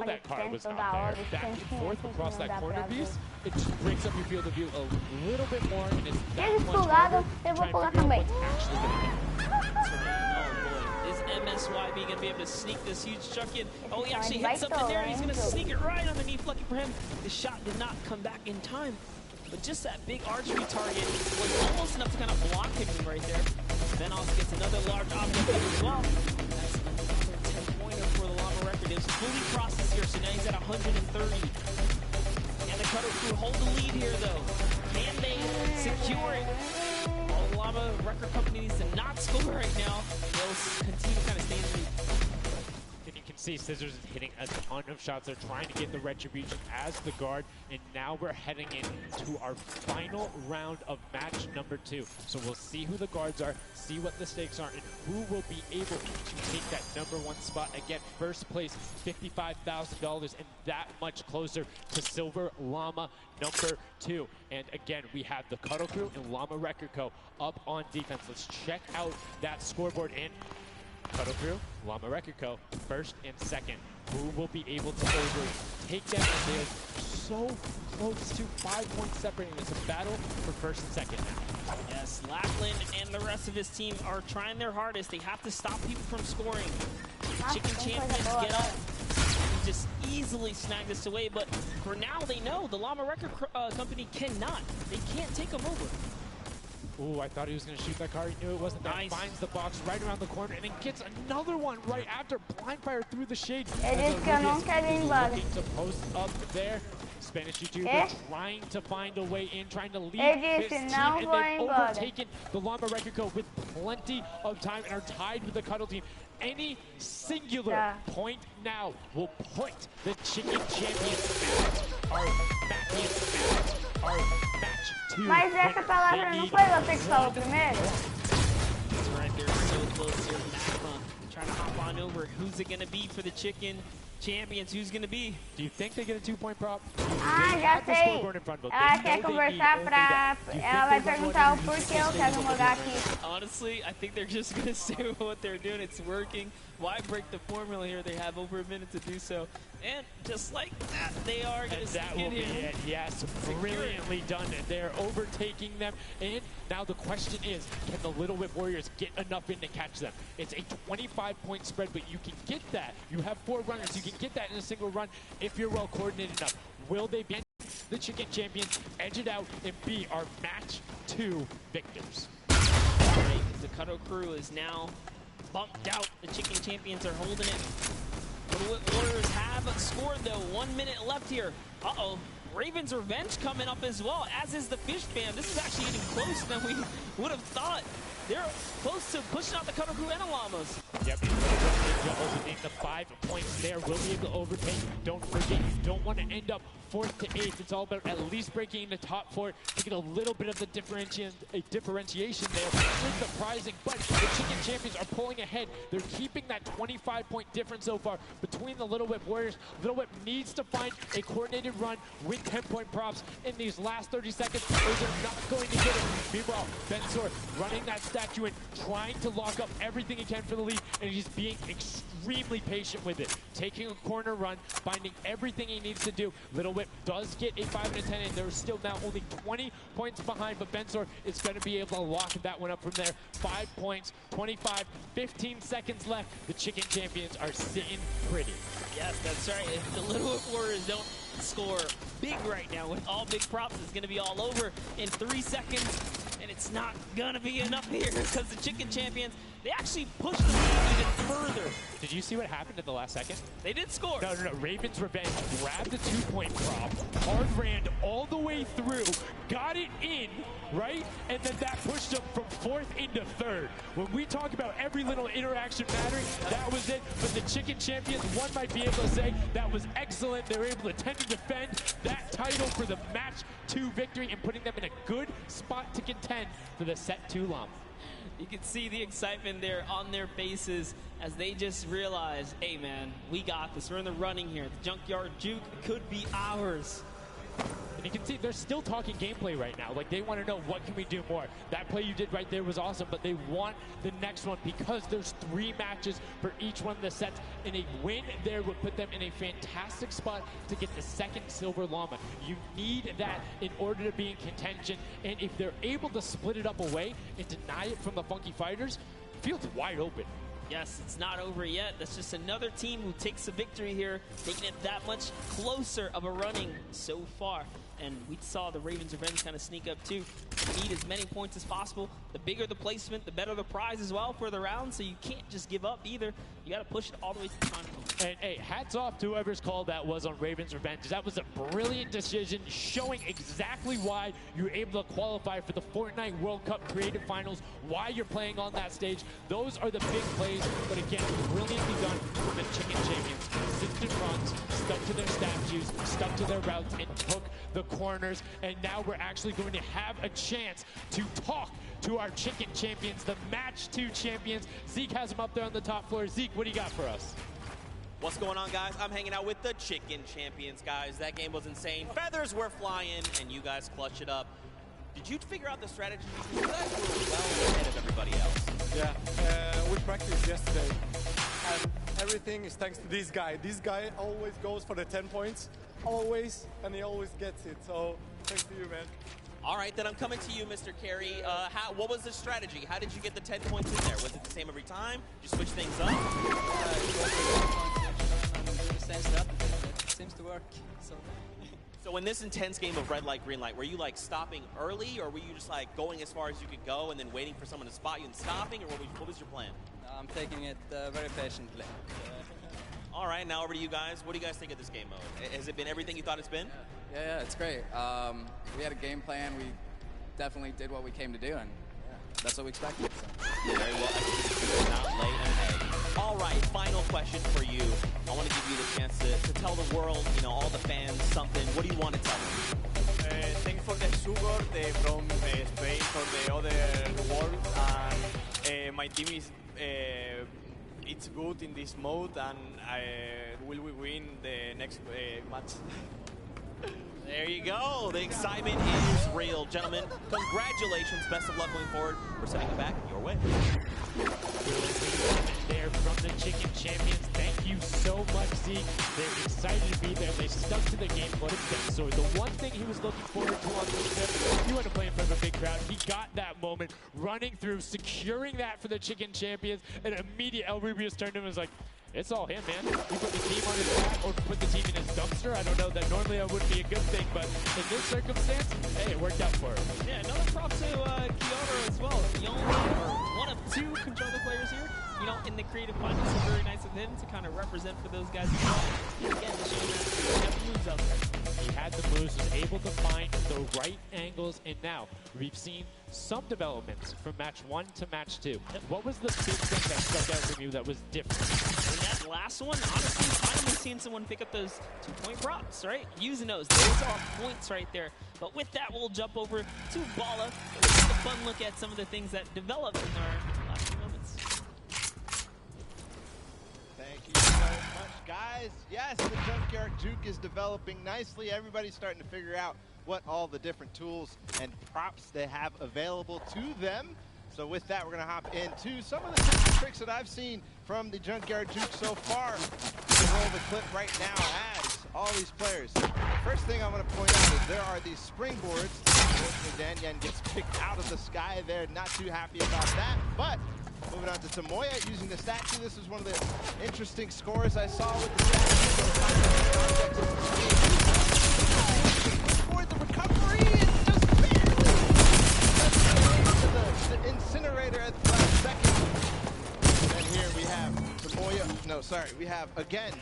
though that car was not there, back and forth across that corner piece, it just breaks up your field of view a little bit more, and it's that much harder to try and figure out what's actually going to happen. Is MSYB going to be able to sneak this huge chuck in? Oh, he actually hits up in there. He's going to sneak it right underneath. Lucky for him, the shot did not come back in time. But just that big archery target was almost enough to kind of block him right there. Venos gets another large object as well. That's another 10-pointer for the Llama record. It's fully processed here, so now he's at 130. And the Cutter crew hold the lead here, though. Can they secure it? Well, the Llama record company needs to not score right now. They'll continue to kind of stay in the lead. And you can see Scissors is hitting a ton of shots. They're trying to get the retribution as the guard, and now we're heading into our final round of match number 2. So we'll see who the guards are, see what the stakes are, and who will be able to take that #1 spot. Again, first place, $55,000, and that much closer to Silver Llama #2. And again, we have the Cuddle Crew and Llama Record Co. up on defense. Let's check out that scoreboard. And Cuddle Crew, Llama Record Co., first and second. Who will be able to overtake them? They're so close to 5 points separating. It's a battle for first and second now. Yes, Lackland and the rest of his team are trying their hardest. They have to stop people from scoring. The Chicken Champions get up and just easily snag this away. But for now, they know the Llama Record Company cannot. They can't take them over. Ooh, I thought he was going to shoot that car. He knew it wasn't. Nice. That finds the box right around the corner and then gets another one right after. Blind fire through the shade. Looking to post up there. Spanish YouTuber trying to find a way in, trying to lead his team, and they've overtaken the Llama Record Co. with plenty of time and are tied with the Cuddle team. Any singular point now will put the Chicken Champions at our match 2. Mas essa palavra não foi você que falou primeiro? That's right, they're so close here. Magma trying to hop on over. Who's it going to be for the Chicken Champions? Who's going to be? Do you think they get a 2-point prop? Ah, já sei. Ela quer conversar pra... Ela vai perguntar o porquê eu quero jogar aqui. Honestly, I think they're just going to say what they're doing. It's working. Why break the formula here? They have over a minute to do so. And just like that, they are going to that will be it. Yes, brilliantly done. They're overtaking them. And now the question is, can the Little Whip Warriors get enough in to catch them? It's a 25-point spread, but you can get that. You have 4 runners. You can get that in a single run if you're well coordinated enough. Will they be the Chicken Champions, edge it out, and be our match 2 victors? Right, the Cuddle Crew is now bumped out. The Chicken Champions are holding it. Little Whip Warriors have scored, though. 1 minute left here. Uh-oh. Raven's Revenge coming up as well, as is the Fish Fam. This is actually even closer than we would have thought. They're close to pushing out the Cuddle Crew and the Llamas. Yep, overtake the 5 points there. Will be able to overtake. Don't forget, you don't want to end up 4th to 8th. It's all about at least breaking the top 4 to get a little bit of the differentiation there. It's surprising, but the Chicken Champions are pulling ahead. They're keeping that 25-point difference so far between the Little Whip Warriors. Little Whip needs to find a coordinated run with 10-point props in these last 30 seconds, or they're not going to get it. Meanwhile, Bensor running that statue and trying to lock up everything he can for the lead, and he's being extremely patient with it. Taking a corner run, finding everything he needs to do. Little Whip does get a 5 and a 10, and they're still now only 20 points behind, but Bensor is going to be able to lock that one up from there. 5 points, 25, 15 seconds left. The Chicken Champions are sitting pretty. Yes, that's right. If the Little Whip Warriors don't score big right now with all big props, it's going to be all over in 3 seconds. And it's not going to be enough here because the Chicken Champions, they actually pushed the lead even further. Did you see what happened at the last second? They did score. No. Raven's Revenge grabbed the 2-point prop, hard ran all the way through, got it in, right? And then that pushed them from 4th into 3rd. When we talk about every little interaction mattering, that was it. But the Chicken Champions, one might be able to say that was excellent. They were able to tend to defend that title for the match 2 victory and putting them in a good spot to contend for the set 2 Llama. You can see the excitement there on their faces as they just realize, hey man, we got this. We're in the running here. The Junkyard Juke could be ours. And you can see they're still talking gameplay right now. Like, they want to know, what can we do more? That play you did right there was awesome, but they want the next one because there's 3 matches for each one of the sets, and a win there would put them in a fantastic spot to get the 2nd Silver Llama. You need that in order to be in contention, and if they're able to split it up away and deny it from the Funky Fighters, field's wide open. Yes, it's not over yet. That's just another team who takes the victory here, making it that much closer of a running so far. And we saw the Ravens Revenge kind of sneak up too. You need as many points as possible. The bigger the placement, the better the prize as well for the round, so you can't just give up either. You got to push it all the way to the final. And hey, hats off to whoever's call that was on Ravens Revenge. That was a brilliant decision, showing exactly why you were able to qualify for the Fortnite World Cup Creative Finals, why you're playing on that stage. Those are the big plays, but again, brilliantly done from the Chicken Champions. Consistent runs, stuck to their statues, stuck to their routes, and took the corners. And now we're actually going to have a chance to talk to our Chicken Champions, the Match 2 champions. Zeke has them up there on the top floor. Zeke, what do you got for us? What's going on, guys? I'm hanging out with the Chicken Champions, guys. That game was insane. Feathers were flying, and you guys clutched it up. Did you figure out the strategy? Because you guys were well ahead of everybody else. Yeah, we practiced yesterday, and everything is thanks to this guy. This guy always goes for the 10 points, always, and he always gets it. So thanks to you, man. All right, then I'm coming to you, Mr. Carey. What was the strategy? How did you get the 10 points in there? Was it the same every time? Did you switch things up? The same stuff. It seems to work. So in this intense game of red light, green light, were you like stopping early, or were you just like going as far as you could go and then waiting for someone to spot you and stopping, or what was your plan? I'm taking it very patiently. All right, now over to you guys. What do you guys think of this game mode? Has it been everything you thought it's been? Yeah, it's great. We had a game plan. We definitely did what we came to do, and that's what we expected. So. Very well executed, not late and egg. All right, final question for you. I want to give you the chance to tell the world, you know, all the fans something. What do you want to tell them? Thanks for the support from Spain, for the other world, and my team is it's good in this mode, and will we win the next match? There you go. The excitement is real, gentlemen. Congratulations. Best of luck going forward. We're sending it back your way. There from the Chicken Champions. Thank you so much, Zeke. They're excited to be there. They stuck to the game what it said. So the one thing he was looking forward to on this trip, he wanted to play in front of a big crowd. He got that moment, running through, securing that for the Chicken Champions, and immediate El Rubius turned to him and was like, it's all him, man. He put the team on his back or put the team in his dumpster. I don't know. That normally that wouldn't be a good thing, but in this circumstance, hey, it worked out for him. Yeah, another prop to Kyoto as well. The only one of 2 controller players here. You know, in the creative finals, so very nice of him to kind of represent for those guys as well. And again, to show that he had the moves out there. He had the moves, was able to find the right angles, and now we've seen some developments from match 1 to match 2. What was the big thing that stuck out from you that was different? In that last one, honestly, finally seeing someone pick up those 2-point props, right? Using those are points right there. But with that, we'll jump over to Bala and take a fun look at some of the things that developed in our last few moments. Thank you so much, guys. Yes, the Junkyard Juke is developing nicely. Everybody's starting to figure out what all the different tools and props they have available to them. So with that, we're going to hop into some of the tips and tricks that I've seen from the Junkyard Juke so far. We'll roll the clip right now as all these players. First thing I want to point out is there are these springboards. Unfortunately, Dan Yen gets kicked out of the sky there. Not too happy about that, but moving on to Tomoya using the statue. This is one of the interesting scores I saw with the statue. For the recovery, and just barely the incinerator at the last second. And here we have Tomoya. No, sorry, we have again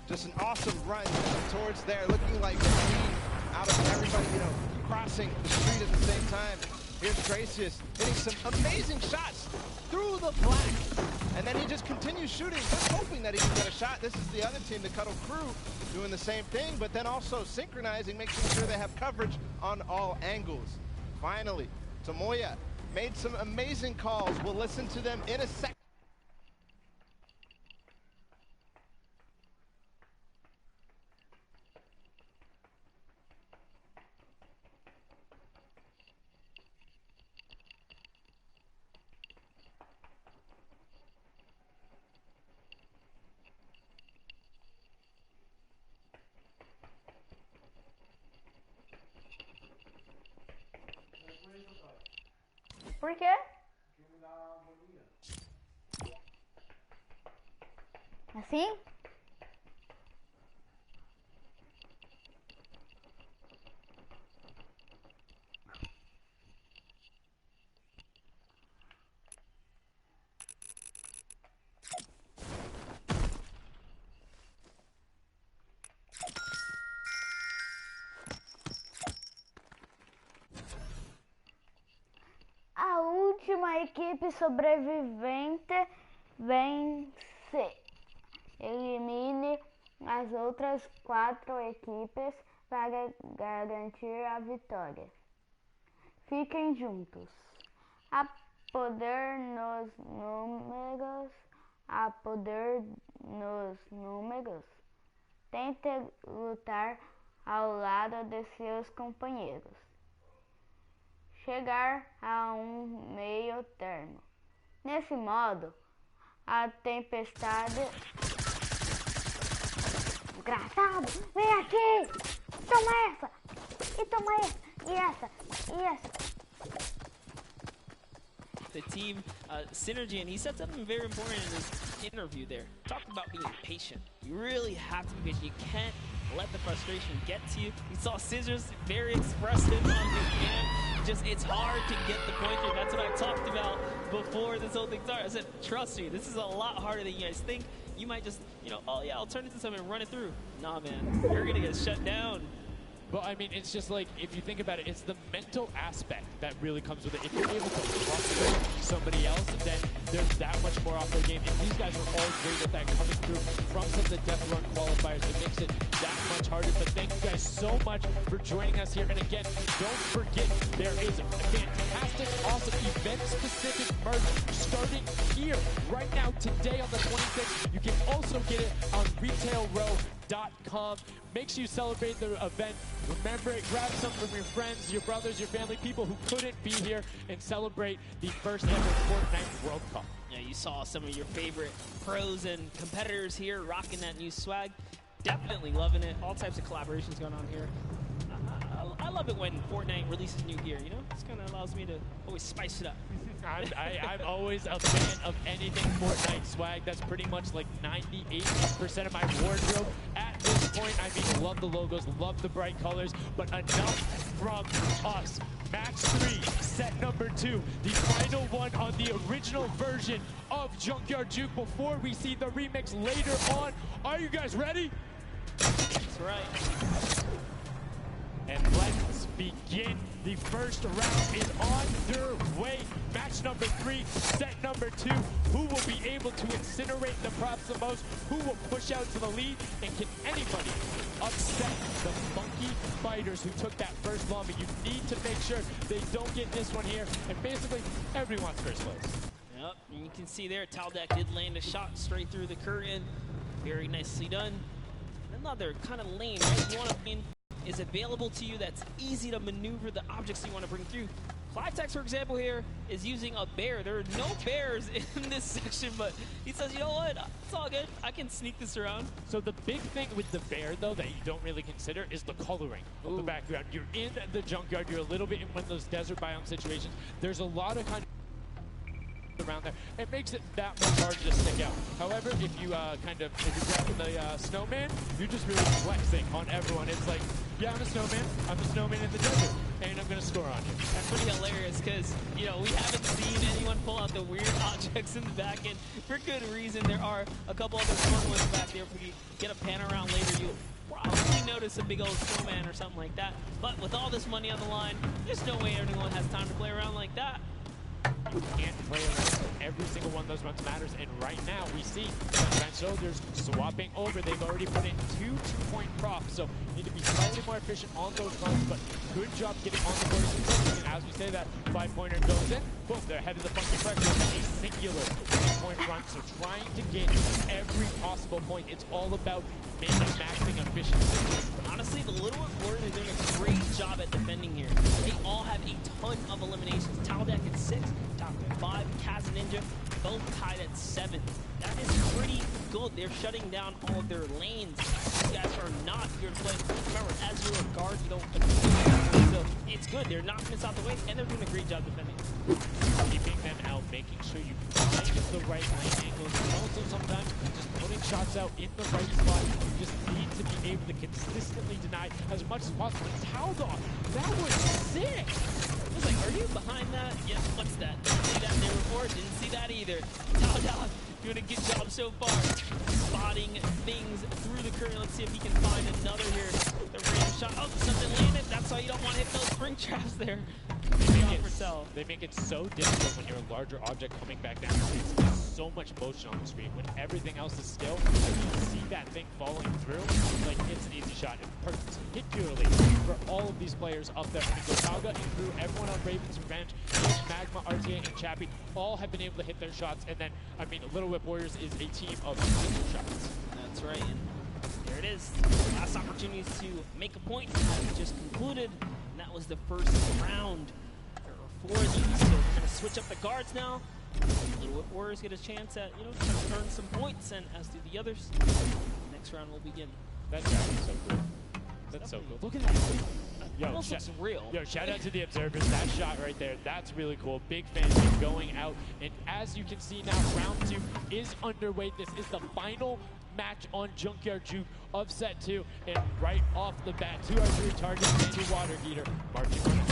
just an awesome run towards there, looking like the lead out of everybody, you know, crossing the street at the same time. Here's Gracious hitting some amazing shots through the black. And then he just continues shooting, just hoping that he can get a shot. This is the other team, the Cuddle Crew, doing the same thing, but then also synchronizing, making sure they have coverage on all angles. Finally, Tomoya made some amazing calls. We'll listen to them in a second. Por quê? Assim? A última equipe sobrevivente vence. Elimine as outras 4 equipes para garantir a vitória. Fiquem juntos. Há poder nos números. Há poder nos números. Tente lutar ao lado de seus companheiros. Chegar a um meio termo. Nesse modo, a tempestade... Desgraçado, vem aqui! Toma essa! E toma essa! E essa! E essa! The team synergy, and he said something very important in his interview there. Talked about being patient. You really have to be patient. You can't let the frustration get to you. We saw Scissors very expressive on his game. Just, it's hard to get the point through. That's what I talked about before this whole thing started. I said, trust me, this is a lot harder than you guys think. You might just, you know, oh yeah, I'll turn it to something and run it through. Nah, man, you're gonna get shut down. But I mean, it's just like, if you think about it, it's the mental aspect that really comes with it. If you're able to frustrate somebody else, then there's that much more off their game. And these guys are all great at that, coming through from some of the Death Run qualifiers. It makes it that much harder. But thank you guys so much for joining us here. And again, don't forget, there is a fantastic, awesome event-specific merch starting here right now, today on the 26th. You can also get it on retailrow.com. Make sure you celebrate the event. Remember it, grab some from your friends, your brothers, your family, people who couldn't be here, and celebrate the first ever Fortnite World Cup. Yeah, you saw some of your favorite pros and competitors here rocking that new swag. Definitely loving it. All types of collaborations going on here. I love it when Fortnite releases new gear, you know? This kind of allows me to always spice it up. I'm always a fan of anything Fortnite swag. That's pretty much like 98% of my wardrobe. At this point, I mean, love the logos, love the bright colors, but enough from us. Match 3, set number 2, the final one on the original version of Junkyard Juke before we see the remix later on. Are you guys ready? That's right. And let's begin. The first round is on their way. Match number 3, set number 2. Who will be able to incinerate the props the most? Who will push out to the lead? And can anybody upset the funky fighters who took that first lobby? You need to make sure they don't get this one here. And basically, everyone's first place. Yep, and you can see there, Taldeck did land a shot straight through the curtain. Very nicely done. Another kind of lane, right? You want to be is available to you that's easy to maneuver the objects you want to bring through. Flytex, for example, here is using a bear. There are no bears in this section, but he says, you know what? It's all good. I can sneak this around. So the big thing with the bear, though, that you don't really consider is the coloring of the background. You're in the junkyard. You're a little bit in one of those desert biome situations. There's a lot of kind of around there. It makes it that much harder to stick out. However, if you grab the snowman, you're just really flexing on everyone. It's like, yeah, I'm a snowman. I'm a snowman in the desert, and I'm gonna score on you. That's pretty hilarious because, you know, we haven't seen anyone pull out the weird objects in the back end for good reason. There are a couple other fun ones back there. If we get a pan around later, you'll probably notice a big old snowman or something like that. But with all this money on the line, there's no way anyone has time to play around like that. You can't play around. Every single one of those runs matters, and right now we see French soldiers swapping over. They've already put in 2 two-point props, so you need to be slightly more efficient on those runs, but good job getting on the board. And as we say that, 5-pointer goes in, boom, they're ahead of the funky pressure. A singular 3-point run, so trying to get every possible point. It's all about maxing efficiency. Honestly, the Little Warriors are doing a great job at defending here. They all have a ton of eliminations. Taldeck at 6, Top 5, Kaz and Ninja, both tied at 7. That is pretty good. They're shutting down all of their lanes. These guys are not here to play. Remember, as you're a guard, you don't... So it's good. They're knocking this out the way, and they're doing a great job defending. keeping them out, making sure you find the right lane angles, and also sometimes just putting shots out in the right spot. You just need to be able to consistently deny as much as possible. And Taldog, that was sick! I was like, are you behind that? Yes, what's that? Didn't see that there before, didn't see that either. Taldog doing a good job so far. Spotting things through the current. Let's see if he can find another here. The random shot. Oh, something landed. That's why you don't want to hit those spring traps there. They make it so difficult when you're a larger object coming back down the street. There's so much motion on the screen. When everything else is still, and you see that thing falling through, like it's an easy shot. And particularly for all of these players up there. I mean, Gotaga and Crew, everyone on Raven's Revenge, Magma, RTA, and Chappie, all have been able to hit their shots. And then, I mean, Little Whip Warriors is a team of single shots. That's right. And there it is. Last opportunities to make a point have just concluded. And that was the first round for these. So we're going to switch up the guards now. Little Whip Warriors get a chance at, you know, trying to earn some points, and as do the others. Next round will begin. That jack is so cool. That's so cool. Look at that. Yo, almost looks real. Yo, shout out to the observers. That shot right there, that's really cool. Big fan of going out. And as you can see now, round 2 is underway. This is the final match on Junkyard Juke of set 2. And right off the bat, 2 archery targets and 2 water heater marching on it.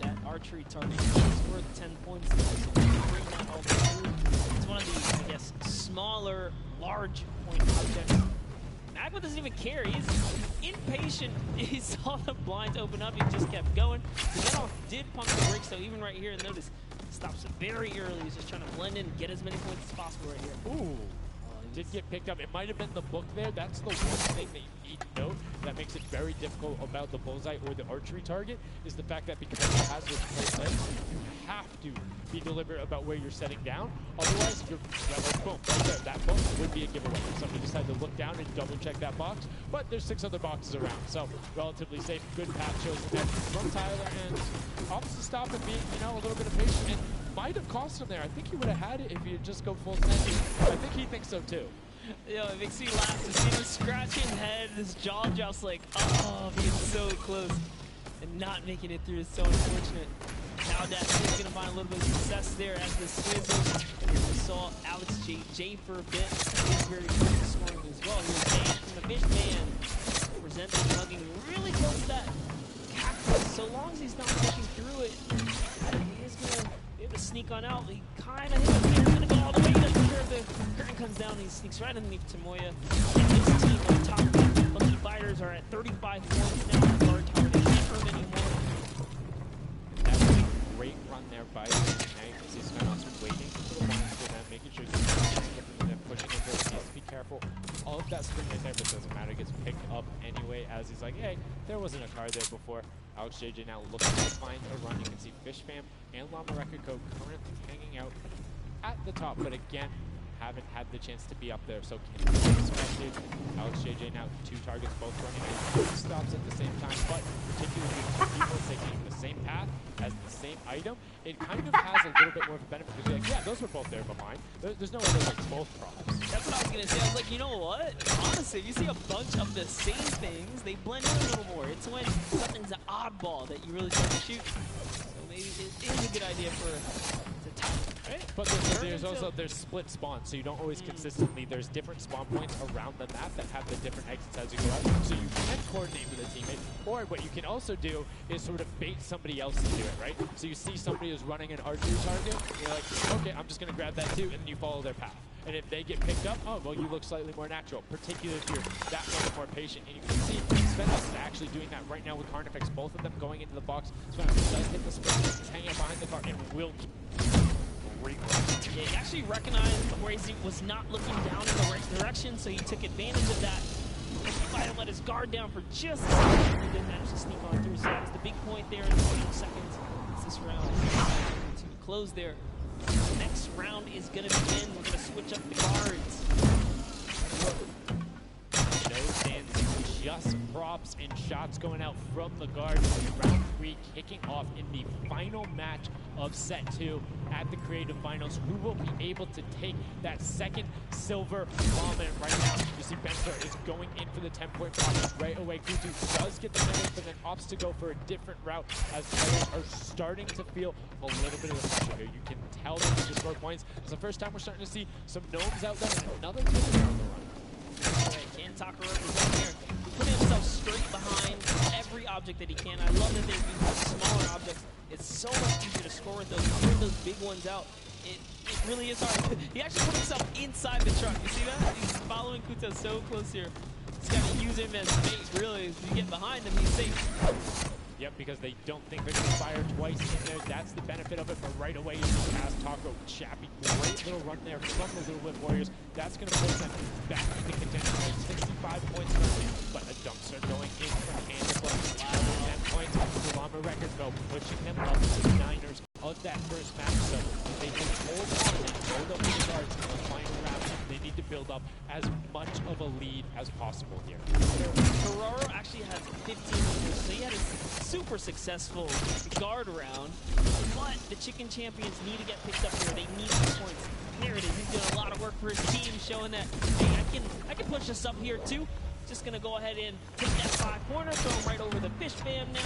That archery target is worth 10 points. So you can bring that all through. It's one of these, I guess, smaller, large point objects. Magma doesn't even care. He's impatient. He saw the blinds open up. He just kept going. Zenoff did pump the brakes, though, even right here. And notice, stops it very early. He's just trying to blend in and get as many points as possible right here. Ooh. Did get picked up. It might have been the book there. That's the one thing that you need to note that makes it very difficult about the bullseye or the archery target is the fact that because it has those place legs, you have to be deliberate about where you're setting down. Otherwise, you're like, boom, right there. That book would be a giveaway. Somebody just had to look down and double check that box, but there's 6 other boxes around, so relatively safe. Good path chosen there from Tyler, and opts to stop and being, you know, a little bit of patience. And might have cost him there. I think he would have had it if he had just go full sending. I think he thinks so too. Yo, it makes me laugh to see him scratching his head, his jaw drops like, oh, being so close and not making it through is so unfortunate. Now that is going to find a little bit of success there as the Swizzle. And we saw Alex J for a bit. He's very good at scoring as well. He was banned from the Fish Man. Presenting, hugging really close to that cactus. So long as he's not pushing through it, he is going to be able to sneak on out. He kind of hit him there. He's going to go all the way. He doesn't care if the curtain comes down. He sneaks right underneath Tamoya. And his team on top. Lucky Fighters are at 35 points now. Guard tower, they can't earn anymore. That was a great run there by the Knight. He's kind of waiting for the lines for them, making sure he's pushing into it. He needs to be careful. All of that spring right there, but it doesn't matter. It gets picked up anyway as he's like, hey, there wasn't a car there before. Alex JJ now looking to find a run. You can see Fish Fam and Llama Record Code currently hanging out at the top, but again, haven't had the chance to be up there, so can be expected. Alex JJ now 2 targets, both running at 2 stops at the same time, but particularly with 2 people taking the same path as the same item, it kind of has a little bit more of a benefit because you're like, yeah, those were both there behind. There's no way those are both props. That's what I was going to say. I was like, you know what? Honestly, if you see a bunch of the same things, they blend in a little more. It's when something's an oddball that you really start to shoot. So maybe it is a good idea for to top, right? But there's split spawns, so you don't always consistently. There's different spawn points around the map that have the different exits as you go out. So you can coordinate with a teammate, or what you can also do is sort of bait somebody else to do it, right? So you see somebody who's running an archery target, you're like, okay, I'm just gonna grab that too, and then you follow their path. And if they get picked up, oh, well, you look slightly more natural, particularly if you're that much more patient. And you can see Svenus is actually doing that right now with Carnifex, both of them going into the box. Svenus does hit the sprint, he's hanging behind the car, and will yeah, he actually recognized where he was not looking down in the right direction, so he took advantage of that. He might have let his guard down for just a second, and then managed to sneak on through. So that's the big point there in 20 seconds. It's this round to close there. Next round is going to begin. We're going to switch up the guards. No stands just props and shots going out from the guards. Round 3 kicking off in the final match of set 2 at the Creative Finals. Who will be able to take that second silver llama? And right now, you see Benzer is going in for the 10-point prop right away. Kutu does get the middle, but then opts to go for a different route as players are starting to feel a little bit of the pressure here. You can tell they need to score points. It's the first time we're starting to see some gnomes out there and another team on the run. Kantaka represent here. He's putting himself straight behind every object that he can. I love that they use smaller objects. It's so much easier to score with those. Putting those big ones out, it really is hard. He actually put himself inside the truck. You see that? He's following Kuta so close here. He's got to use him as bait, really. If you get behind him, he's safe. Yep, because they don't think they're going to fire twice in there. That's the benefit of it, but right away, you just pass Taco Chappy. Great little run there from the Little Whip Warriors. That's going to put them back into contention. 65 points currently, but a dumpster going in from Handler. 10 points. The Llama record, though, pushing them up to the Niners of that first match. So they can hold on and hold up the guards in the final round. They need to build up as much of a lead as possible here. Ferraro actually has 15 meters, so he had a super successful guard round, but the Chicken Champions need to get picked up here. They need some points. There it is. He's doing a lot of work for his team, showing that, hey, I can push this up here too. Just gonna go ahead and take that 5-pointer, throw him right over the fish fam now.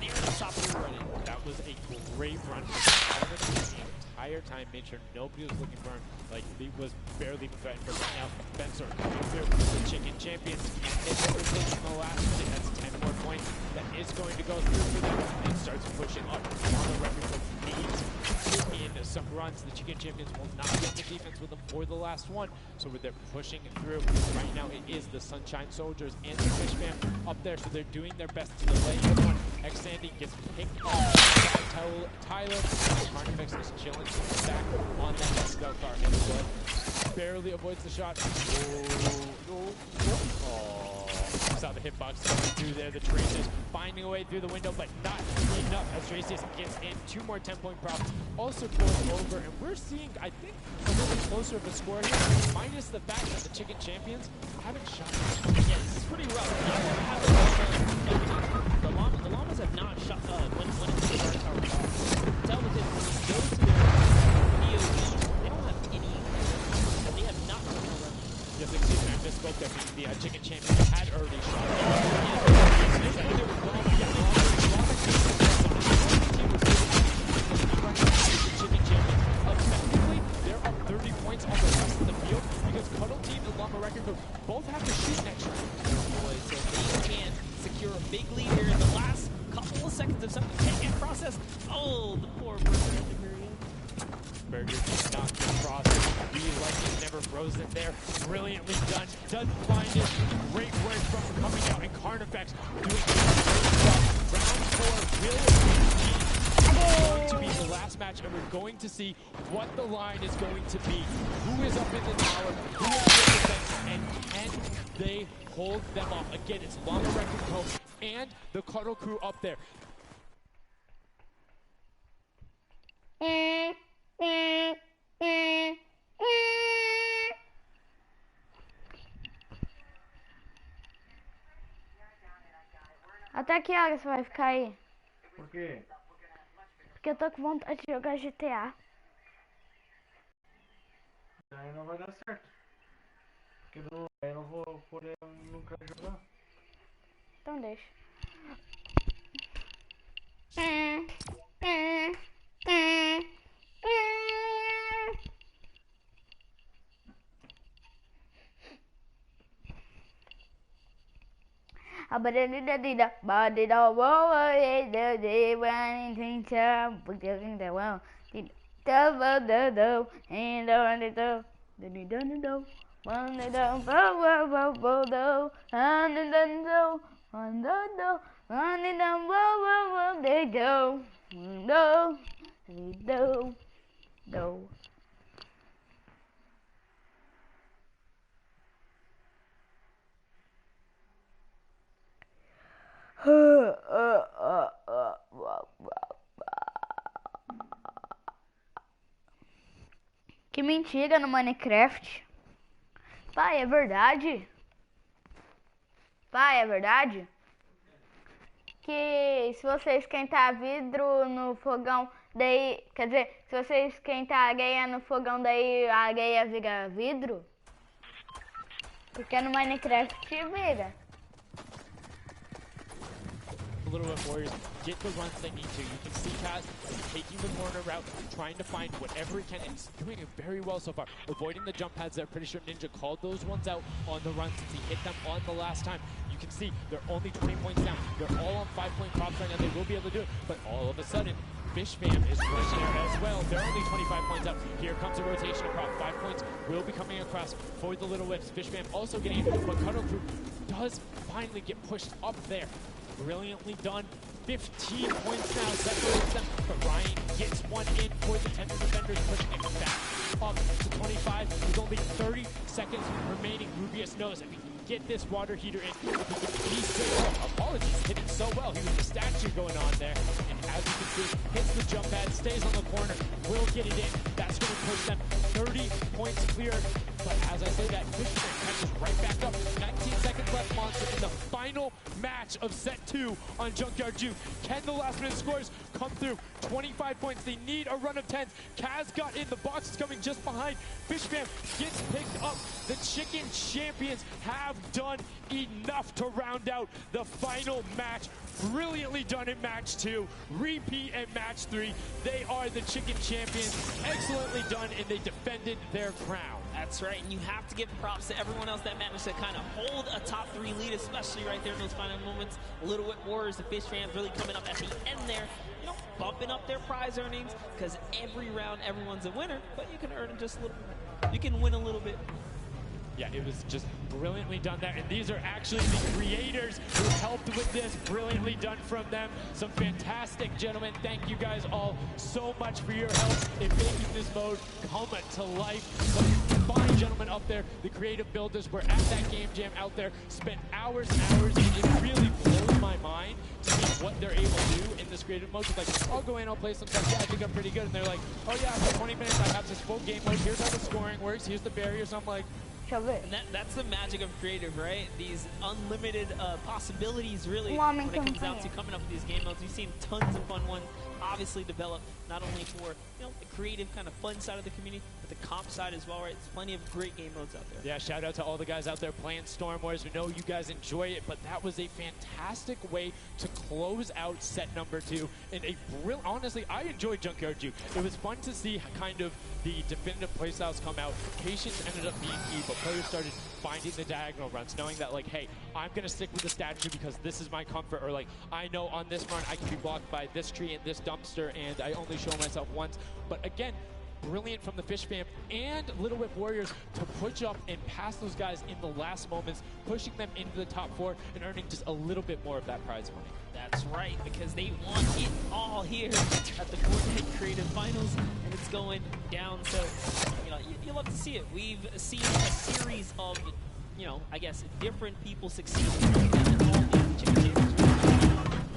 There at the top of the running. That was a great run for the entire time. Made sure nobody was looking for him. Like, he was barely threatened. But right now, Benzer coming through. The Chicken Champions can't hit everything in the last minute. That's 10 more points. That is going to go through for them. And starts pushing up. On the record needs to in some runs. The Chicken Champions will not get the defense with them for the last one. So they're pushing through. Right now, it is the Sunshine Soldiers and the Fish Fam up there. So they're doing their best to delay the one. X-Sandy gets picked up by Tyler. Carnifex is chilling back on that scout car. And Blood barely avoids the shot. Saw the hitbox coming through there. The Traces finding a way through the window, but not enough as Traces gets in. 2 more 10-point props. Also going over, and we're seeing, I think, a little bit closer of a score here, minus the fact that the Chicken Champions haven't shot. Yeah, this is pretty rough. The Llamas have not shot when it's the guard tower top. Tell because when you go to their POV, they don't have any. They have not done a run. Yes, excuse me, I misspoke there. The Chicken Champions had already shot. Effectively, they're up 30 points on the rest of the field because Cuddle Team and Llama Record both have to shoot next round. So they can secure a big lead here in the last couple of seconds of something can't get processed. Oh, the poor Burger at the very end. Burger did not get processed. Really like it, never frozen there. Brilliantly done. Doesn't find it. Great work from him coming out, and Carnifex doing a great job. Round 4 will going to be the last match, and we're going to see what the line is going to be. Who is up in the tower? Who is in the defense? And can they hold them off? Again, it's Llama Record Co. and the Cuddle crew up there. Até que hora você vai ficar aí? Por quê? Porque eu tô com vontade de jogar GTA. Aí não vai dar certo. Porque eu não vou poder nunca jogar. Então deixa. A badadida, badida, whoa, the one in town, but the thing that well, the do, and on the do, the do, one the do, whoa, do, and then do, on the do, on the do, whoa, they do, do. Que mentira no Minecraft. Pai, é verdade? Pai, é verdade? Que se você esquentar vidro no fogão, daí, quer dizer, se você esquentar areia no fogão, daí a areia vira vidro? Porque no Minecraft vira. Little bit Warriors get the runs they need to. You can see Kaz taking the corner route, trying to find whatever he can, and he's doing it very well so far. Avoiding the jump pads there. Pretty sure Ninja called those ones out on the run since he hit them on the last time. You can see they're only 20 points down. They're all on 5-point props right now. They will be able to do it, but all of a sudden, Fish Fam is right there as well. They're only 25 points up. Here comes a rotation across. 5 points will be coming across for the Little Whips. Fish Fam also getting it, but Cuddle Crew does finally get pushed up there. Brilliantly done. 15 points now separates them, but Ryan gets one in for the Tender Defenders, pushing it back up to 25 with only 30 seconds remaining. Rubius knows if he can get this water heater in, if he can be straight up. Apologies, hitting so well. He was the statue going on there, and as you can see, hits the jump pad, stays on the corner, will get it in. That's going to push them 30 points clear. But as I say that, Fisherman catches right back up. 19 seconds left, Monster, in the final match of set 2 on Junkyard Juke. Can the last minute scores come through? 25 points. They need a run of 10s. Kaz got in. The box is coming just behind. Fishfam gets picked up. The Chicken Champions have done enough to round out the final match. Brilliantly done in match 2. Repeat in match 3. They are the Chicken Champions. Excellently done, and they defended their crown. That's right, and you have to give props to everyone else that managed to kind of hold a top 3 lead, especially right there in those final moments. Little Whip Warriors, the Fish Fans really coming up at the end there, you know, bumping up their prize earnings, because every round, everyone's a winner, but you can earn just a little bit. You can win a little bit. Yeah, it was just brilliantly done there. And these are actually the creators who helped with this. Brilliantly done from them. Some fantastic gentlemen. Thank you guys all so much for your help in making this mode come to life. Some fine gentlemen up there, the creative builders, were at that game jam out there, spent hours and hours, and it really blows my mind to see what they're able to do in this creative mode. It's like, I'll go in, I'll play some stuff. Yeah, I think I'm pretty good. And they're like, oh yeah, for 20 minutes I have this full game mode. Here's how the scoring works. Here's the barriers. I'm like, and that's the magic of creative, right? These unlimited possibilities, really, when it comes down to coming up with these game modes. We've seen tons of fun ones obviously develop, not only for, you know, the creative kind of fun side of the community, but the comp side as well, right? There's plenty of great game modes out there. Yeah, shout out to all the guys out there playing Storm Wars. We know you guys enjoy it, but that was a fantastic way to close out set number 2. And a honestly, I enjoyed Junkyard Juke. It was fun to see kind of the definitive playstyles come out. Patience ended up being key, but players started finding the diagonal runs, knowing that, like, hey, I'm going to stick with the statue because this is my comfort, or like, I know on this run I can be blocked by this tree and this dumpster, and I only show myself once. But again, brilliant from the Fish Fam and Little Whip Warriors to push up and pass those guys in the last moments, pushing them into the top 4 and earning just a little bit more of that prize money. That's right, because they want it all here at the Fortnite Creative Finals, and it's going down. So, you know, you love to see it. We've seen a series of, you know, I guess, different people succeed in all these Chicken Champions.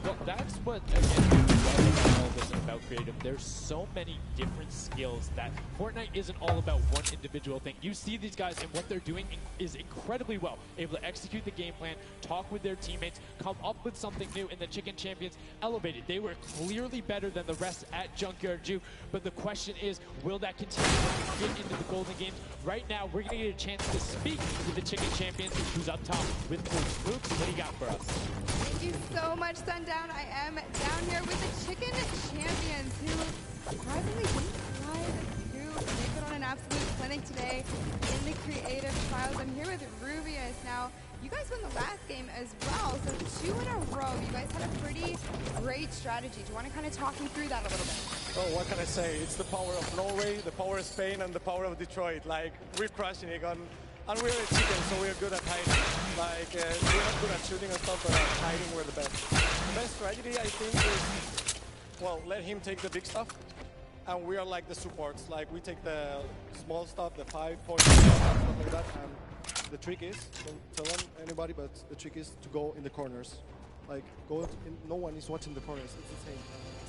Well, that's what, again, about all this and about creative. There's so many different skills that Fortnite isn't all about one individual thing. You see these guys, and what they're doing is incredibly well. Able to execute the game plan, talk with their teammates, come up with something new, and the Chicken Champions elevated. They were clearly better than the rest at Junkyard Juke, but the question is, will that continue when we get into the Golden Games? Right now, we're going to get a chance to speak with the Chicken Champions, who's up top with Luke. Luke, what do you got for us? Thank you so much, Sundown. I am down here with the Chicken Champions, who surprisingly didn't decide to make it on an absolute clinic today in the creative trials. I'm here with Rubius. Now, you guys won the last game as well, so 2 in a row. You guys had a pretty great strategy. Do you want to kind of talk me through that a little bit? Oh, what can I say? It's the power of Norway, the power of Spain, and the power of Detroit. Like, we're crushing it on. And we're a chicken, so we're good at hiding. Like, we're not good at shooting and stuff, but at hiding, we're the best. The best strategy, I think, is, well, let him take the big stuff, and we are like the supports. Like, we take the small stuff, the 5 points, stuff like that, and the trick is, don't tell them, anybody, but the trick is to go in the corners. Like, no one is watching the corners, it's insane.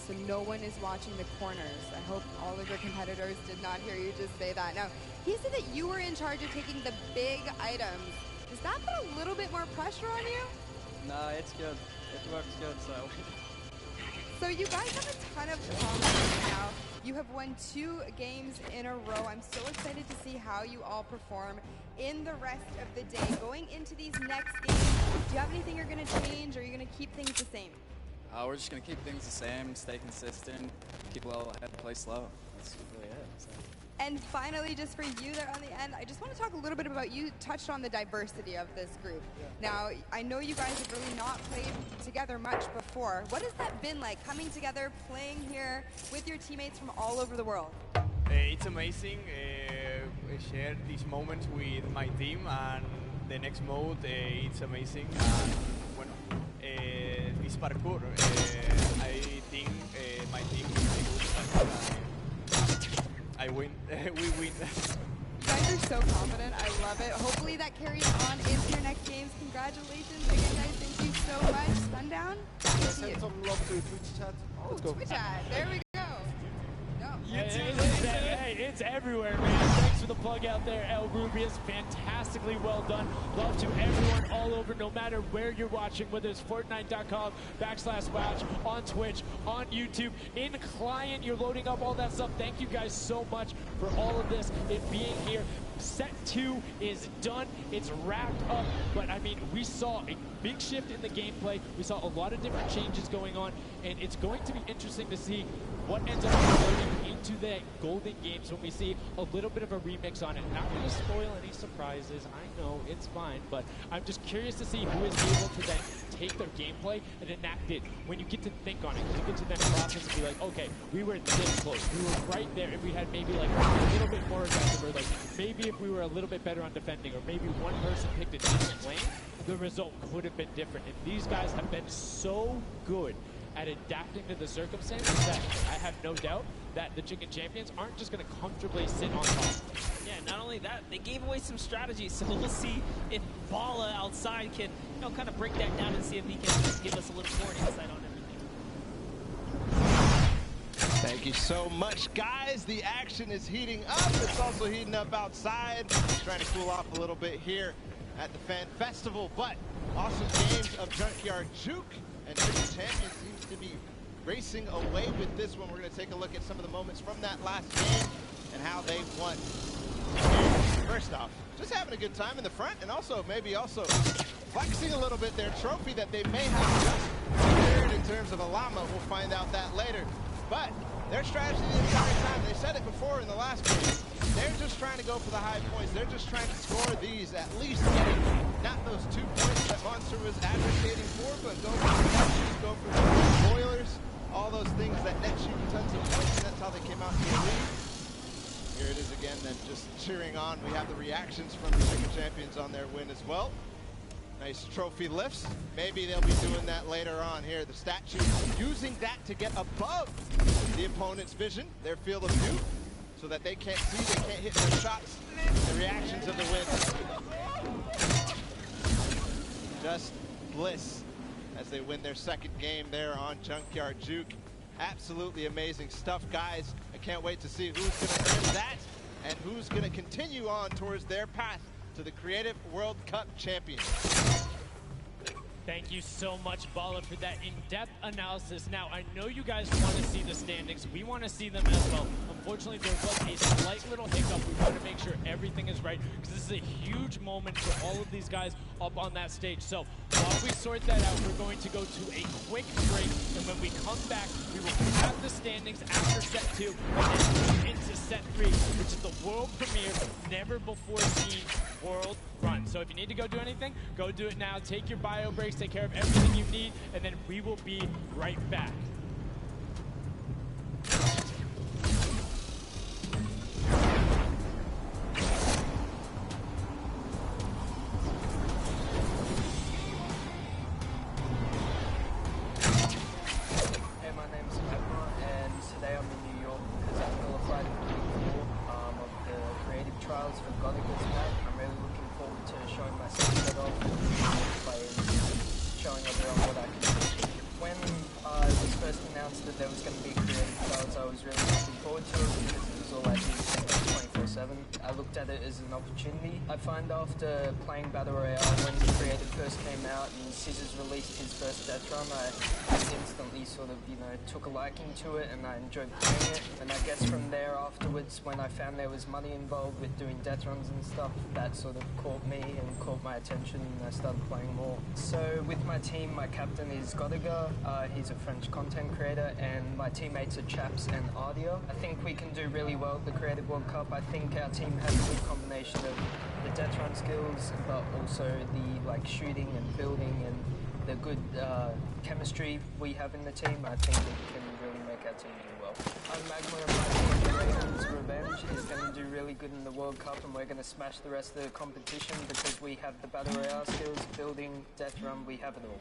So no one is watching the corners. I hope all of your competitors did not hear you just say that. Now, he said that you were in charge of taking the big items. Does that put a little bit more pressure on you? No, it's good. It works good, so. So you guys have a ton of confidence now. You have won 2 games in a row. I'm so excited to see how you all perform in the rest of the day. Going into these next games, do you have anything you're going to change, or are you going to keep things the same? We're just going to keep things the same, stay consistent, keep level head, play slow. That's really it. So. And finally, just for you there on the end, I just want to talk a little bit about, you touched on the diversity of this group. Yeah. Now, I know you guys have really not played together much before. What has that been like, coming together, playing here with your teammates from all over the world? It's amazing. I shared these moments with my team, and the next mode, it's amazing. This parkour, I think my team is very good. I win. We win. You guys are so confident. I love it. Hopefully that carries on into your next games. Congratulations again, guys. Thank you so much. Sundown, back to you. Send some love to Twitch chat. Oh, Twitch chat. There we go. No. Hey, it's everywhere, man. Thanks for the plug out there, El Rubius. Fantastically well done. Love to everyone all over, no matter where you're watching, whether it's Fortnite.com/watch, on Twitch, on YouTube, in client, you're loading up all that stuff. Thank you guys so much for all of this, it being here. Set 2 is done. It's wrapped up. But, I mean, we saw a big shift in the gameplay. We saw a lot of different changes going on. And it's going to be interesting to see what ends up converting into the Golden Games when we see a little bit of a remix on it. Not going to spoil any surprises. I know, it's fine. But I'm just curious to see who is able to then take their gameplay and enact it when you get to think on it. Because you get to then process and be like, okay, we were this close. We were right there. If we had maybe like a little bit more aggressive, or like maybe if we were a little bit better on defending, or maybe one person picked a different lane, the result could have been different. And these guys have been so good at adapting to the circumstances that I have no doubt that the Chicken Champions aren't just going to comfortably sit on top. Yeah, not only that, they gave away some strategies, so we'll see if Bala outside can, kind of break that down and see if he can give us a little more insight on everything. Thank you so much, guys. The action is heating up. It's also heating up outside. Trying to cool off a little bit here at the Fan Festival, but awesome games of Junkyard Juke, and Chicken Champions seems to be racing away with this one. We're going to take a look at some of the moments from that last game and how they won. First off, just having a good time in the front, and also maybe also flexing a little bit their trophy that they may have just secured in terms of a llama. We'll find out that later. But their strategy the entire time, they said it before in the last game, they're just trying to go for the high points. They're just trying to score these, at least getting not those 2 points that Monster was advocating for, but go for the catches, go for the boilers, all those things that net you tons of points, and that's how they came out to the lead. Here it is again, then just cheering on. We have the reactions from the Chicken Champions on their win as well. Nice trophy lifts. Maybe they'll be doing that later on here. The statue using that to get above the opponent's vision, their field of view, so that they can't see, they can't hit their shots. The reactions of the win. Just bliss as they win their second game there on Junkyard Juke. Absolutely amazing stuff, guys. I can't wait to see who's going to earn that and who's going to continue on towards their path to the Creative World Cup champions. Thank you so much, Bala, for that in-depth analysis. Now, I know you guys want to see the standings. We want to see them as well. Unfortunately, there was a slight little hiccup. We want to make sure everything is right, because this is a huge moment for all of these guys up on that stage. So while we sort that out, we're going to go to a quick break, and when we come back, we will have the standings after set 2, and then move into set 3, which is the world premiere, never before seen world run. So if you need to go do anything, go do it now. Take your bio breaks, take care of everything you need, and then we will be right back. 24/7. I looked at it as an opportunity. I find after playing Battle Royale, when the creative first came out and Scissors released his first Death Run, I instantly sort of, you know, took a liking to it and I enjoyed playing it. And I guess from there afterwards, when I found there was money involved with doing death runs and stuff, that sort of caught me and caught my attention and I started playing more. So with my team, my captain is Godiga. He's a French content creator, and my teammates are Chaps and Ardia. I think we can do really well at the Creative World Cup. I think our team has a good combination of the death run skills, but also the like shooting and building and the good chemistry we have in the team. I think it can really make our team do well. Magma and my team, Ravens Revenge, is going to do really good in the World Cup, and we're going to smash the rest of the competition because we have the Battle Royale skills, building, death run, we have it all.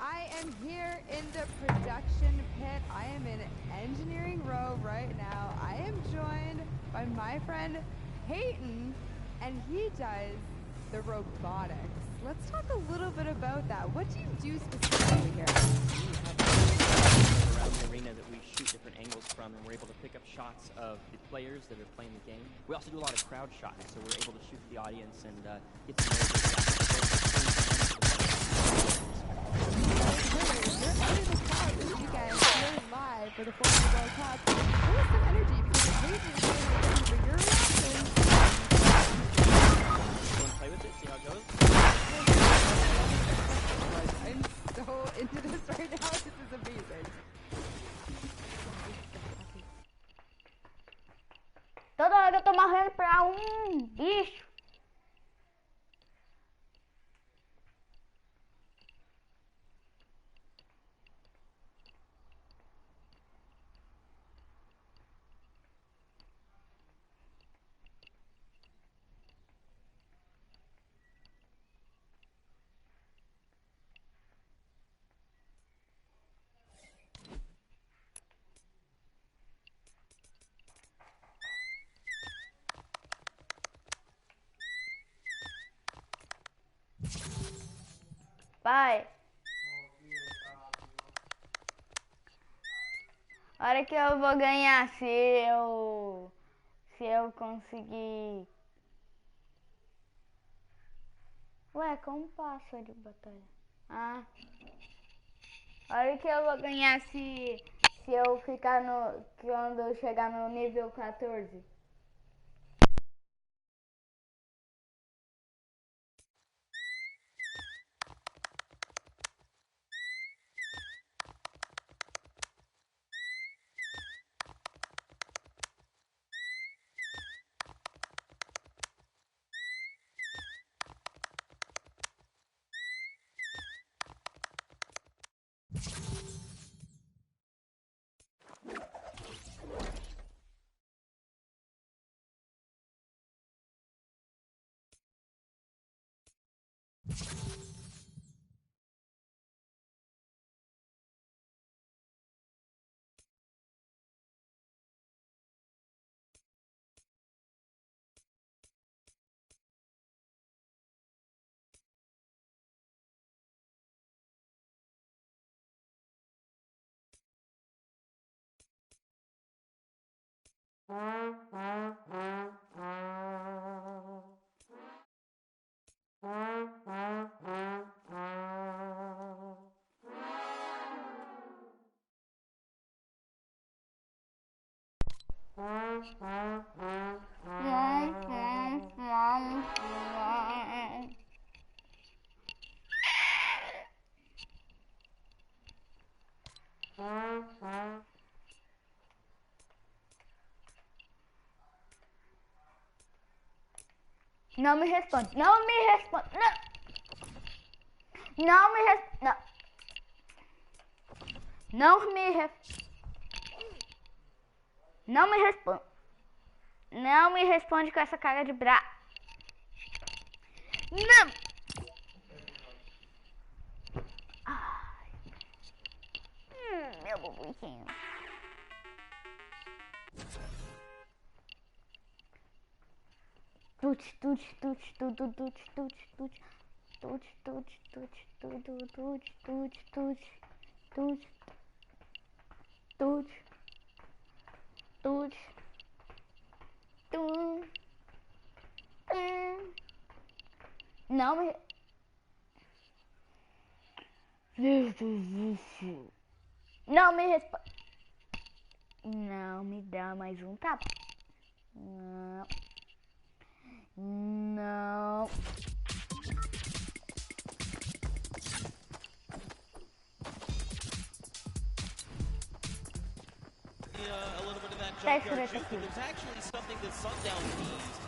I am here in the production pit. I am in engineering row right now. I am joined by my friend Peyton, and he does the robotics. Let's talk a little bit about that. What do you do specifically here? Around the arena that we shoot different angles from, and we're able to pick up shots of the players that are playing the game. We also do a lot of crowd shots, so we're able to shoot the audience and get to know the This weekend, here live for the Fortnite World Cup. Show us some energy because the Peyton is going for your reactions. Go and play with it, see how it goes. I'm so into this right now. This is amazing. Toda hora eu tô morrendo pra bicho. Pai, a hora que eu vou ganhar, se eu conseguir. Ué, como passa de batalha? Ah, a hora que eu vou ganhar, se eu ficar no. Quando eu chegar no nível 14. Não me responde, não me responde, não. Não me responde, não. Não me responde. Não me responde. Não me responde com essa cara de bra. Não. Ai. Meu bobuquinho. Não me... Não me responde. Não me dá mais um tapa. Não. Não. A little bit of that junkyard juke, but there's actually something that Sundown teased.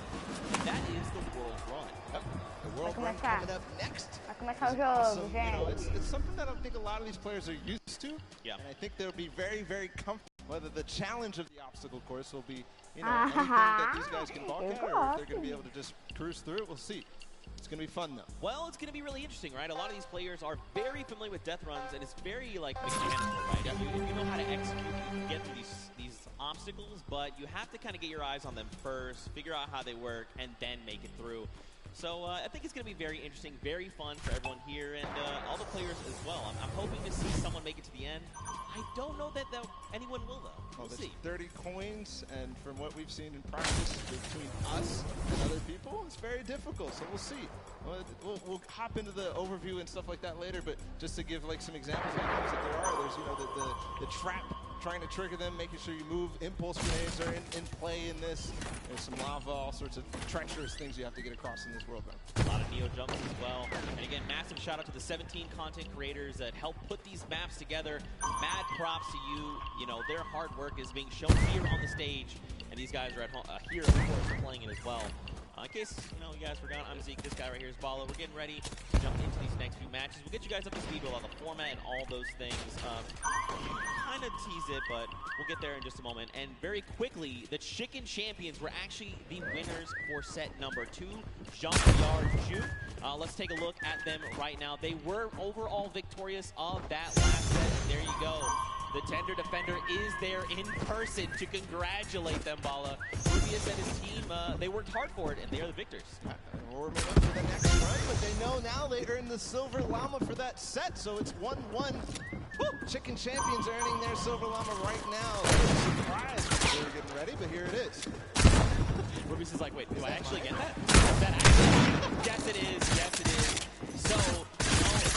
That is the World Run. Yep. The World Run coming up next. Vai começar o jogo, Awesome. gente. You know, it's something that I think a lot of these players are used to. Yeah. And I think they'll be very, very comfortable. Whether the challenge of the obstacle course will be, you know, anything that these guys can balk at, or if they're going to be able to just cruise through it, we'll see. It's going to be fun, though. Well, it's going to be really interesting, right? A lot of these players are very familiar with death runs, and it's very, like, mechanical, right? If you know how to execute, you can get through these obstacles, but you have to kind of get your eyes on them first, figure out how they work, and then make it through. So I think it's going to be very interesting, very fun for everyone here, and all the players as well. I'm hoping to see someone make it to the end. I don't know that anyone will, though. We'll see. 30 coins, and from what we've seen in practice between us and other people, it's very difficult, so we'll see. We'll hop into the overview and stuff like that later, but just to give like some examples of things that there are, there's, you know, the trap, trying to trigger them, making sure you move. Impulse grenades are in play in this. There's some lava, all sorts of treacherous things you have to get across in this world run. A lot of Neo jumps as well. And again, massive shout out to the 17 content creators that helped put these maps together. Mad props to you. You know, their hard work is being shown here on the stage. And these guys are at home, here, of course, playing it as well. In case, you know, you guys forgot, I'm Zeke. This guy right here is Bala. We're getting ready to jump into these next few matches. We'll get you guys up to speed with all the format and all those things. Kind of tease it, but we'll get there in just a moment. And very quickly, the Chicken Champions were actually the winners for set number 2, Junkyard Juke. Let's take a look at them right now. They were overall victorious of that last set. There you go. The Tender Defender is there in person to congratulate them, Bala. Rubius and his team, they worked hard for it, and they are the victors. Warming up for the next run, but they know now they earned the Silver Llama for that set, so it's 1-1. Woo! Chicken Champions earning their Silver Llama right now. They were surprised when they were getting ready, but here it is. Rubius is like, wait, do I actually get that? Is that actually? Yes, it is. Yes, it is. So,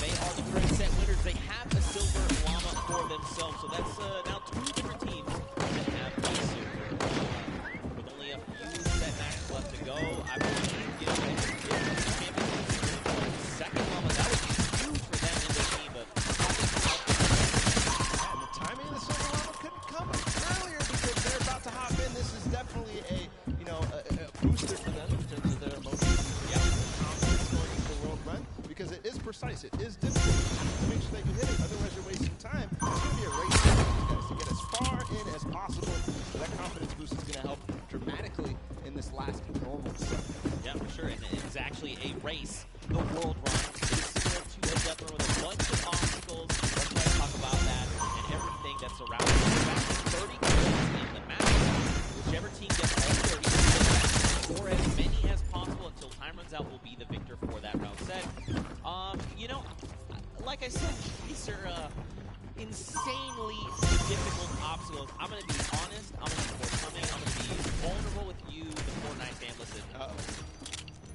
they are the first set winners. They have a Silver Llama for themselves. So that's now 2 different teams that have a silver. With only a few set matches left to go, I believe, you know, second Llama, that would be huge for them and their team, but and the timing of the Silver Llama couldn't come earlier because they're about to hop in. This is definitely a, you know, a booster for them in terms of their emotions. Yeah, confidence going into the world run because it is precise. It is difficult. You have to make sure that you hit it. Otherwise, you're wasting time. It's going to be a race for you guys to get as far in as possible. So that confidence boost is going to help dramatically in this last normal set. Yeah, for sure. And it's actually a race. The world run. It is similar to a death run with a bunch of obstacles. Let's try to talk about that and everything that's surrounding it. There's actually 30 coins in the map. Whichever team gets all 30 or as many as possible until time runs out will be the victor for that round set. You know, like I said, these are insanely difficult obstacles. I'm going to be honest. I'm going to be forthcoming. I'm going to be vulnerable with you, the Fortnite fan. Listen,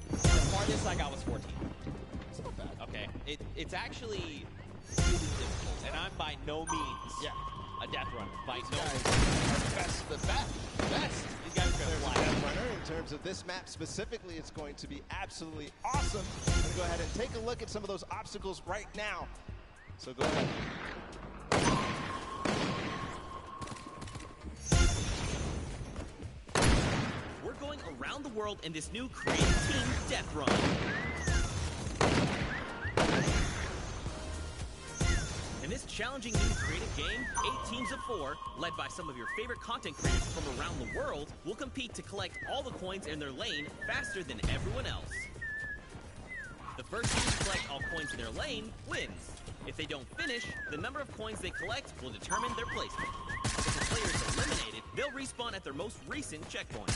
the hardest I got was 14. It's not bad. Okay, it's actually really difficult, and I'm by no means a death runner. By no means. The best. These guys are going to fly. Death runner in terms of this map specifically, it's going to be absolutely awesome. I'm going to go ahead and take a look at some of those obstacles right now. So go ahead. We're going around the world in this new Creative Team Death Run. In this challenging new creative game, 8 teams of 4, led by some of your favorite content creators from around the world, will compete to collect all the coins in their lane faster than everyone else. The first team to collect all coins in their lane wins. If they don't finish, the number of coins they collect will determine their placement. If the player is eliminated, they'll respawn at their most recent checkpoint.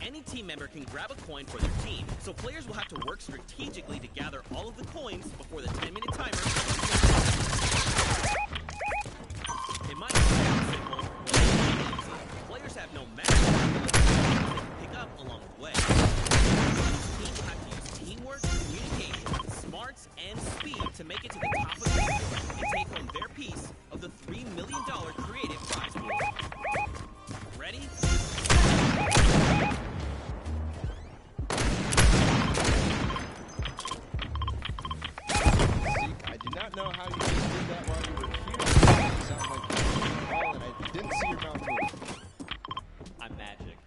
any team member can grab a coin for their team, so players will have to work strategically to gather all of the coins before the 10-minute timer. It might sound simple, but it's easy. Players have no magic to pick up along the way. Teams have to use teamwork, communication, smarts, and speed to make it to the top of the list and take home their piece of the $3 million creative prize pool. Ready? I do not know how you just did that while you were here. It sounded like you were in the ball and I didn't see your mouth move. I'm magic.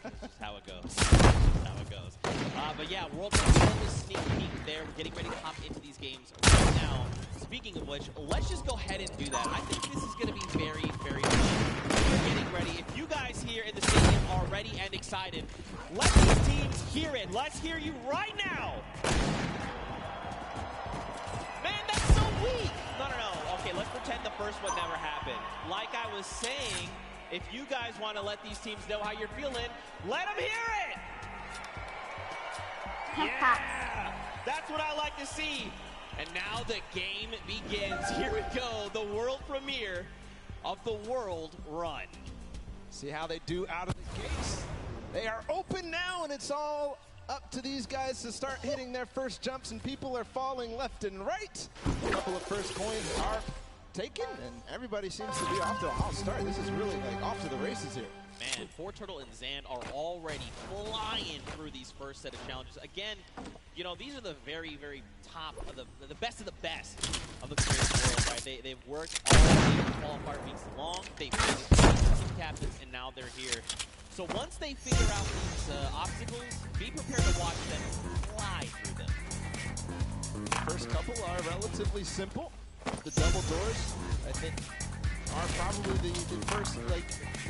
That's just how it goes. That's how it goes. But yeah, World Cup is a sneak peek there. We're getting ready to hop into these games right now. Speaking of which, let's just go ahead and do that. I think this is going to be very, very fun. We're getting ready. If you guys here in the stadium are ready and excited, let these teams hear it. Let's hear you right now. Man, that's so weak. No. Okay, let's pretend the first one never happened. Like I was saying, if you guys want to let these teams know how you're feeling, let them hear it. Yeah, that's what I like to see. And now the game begins. Here we go, the world premiere of the World Run. See how they do out of the gates. They are open now, and it's all up to these guys to start hitting their first jumps, and people are falling left and right. A couple of first coins are taken, and everybody seems to be off to a hot start. This is really like off to the races here. Man, Turtle and Zan are already flying through these first set of challenges. Again, you know, these are the very, very top of the best of the best of the creative world, right? They've worked all the qualifier weeks long. They've been team captains, and now they're here. So once they figure out these obstacles, be prepared to watch them fly through them. First couple are relatively simple. The double doors, I think, are probably the first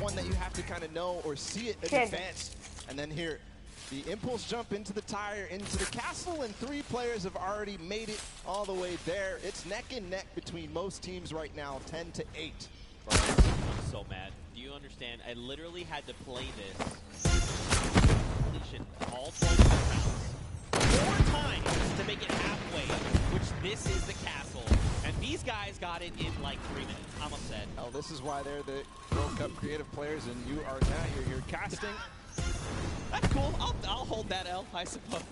one that you have to kind of know or see it in advance. And then here, the impulse jump into the tire, into the castle, and 3 players have already made it all the way there. It's neck and neck between most teams right now, 10-8. Bro, I'm so mad. Do you understand? I literally had to play this completion all 12 rounds 4 times to make it halfway, which this is the castle. And these guys got it in like 3 minutes. I'm upset. Oh, this is why they're the World Cup creative players, and you are now you're casting. That's cool. I'll hold that L, I suppose.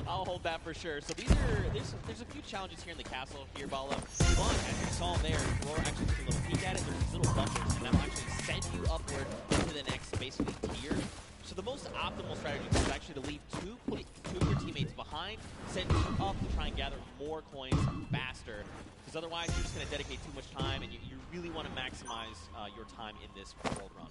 I'll hold that for sure. So there's a few challenges here in the castle here, Bala. But as you saw there, Roar actually took a little peek at it. There's these little bumpers, and that'll actually send you upward into the next basically tier. So the most optimal strategy is actually to leave two of your teammates behind, send you up to try and gather more coins faster. Because otherwise, you're just going to dedicate too much time, and you really want to maximize your time in this world run.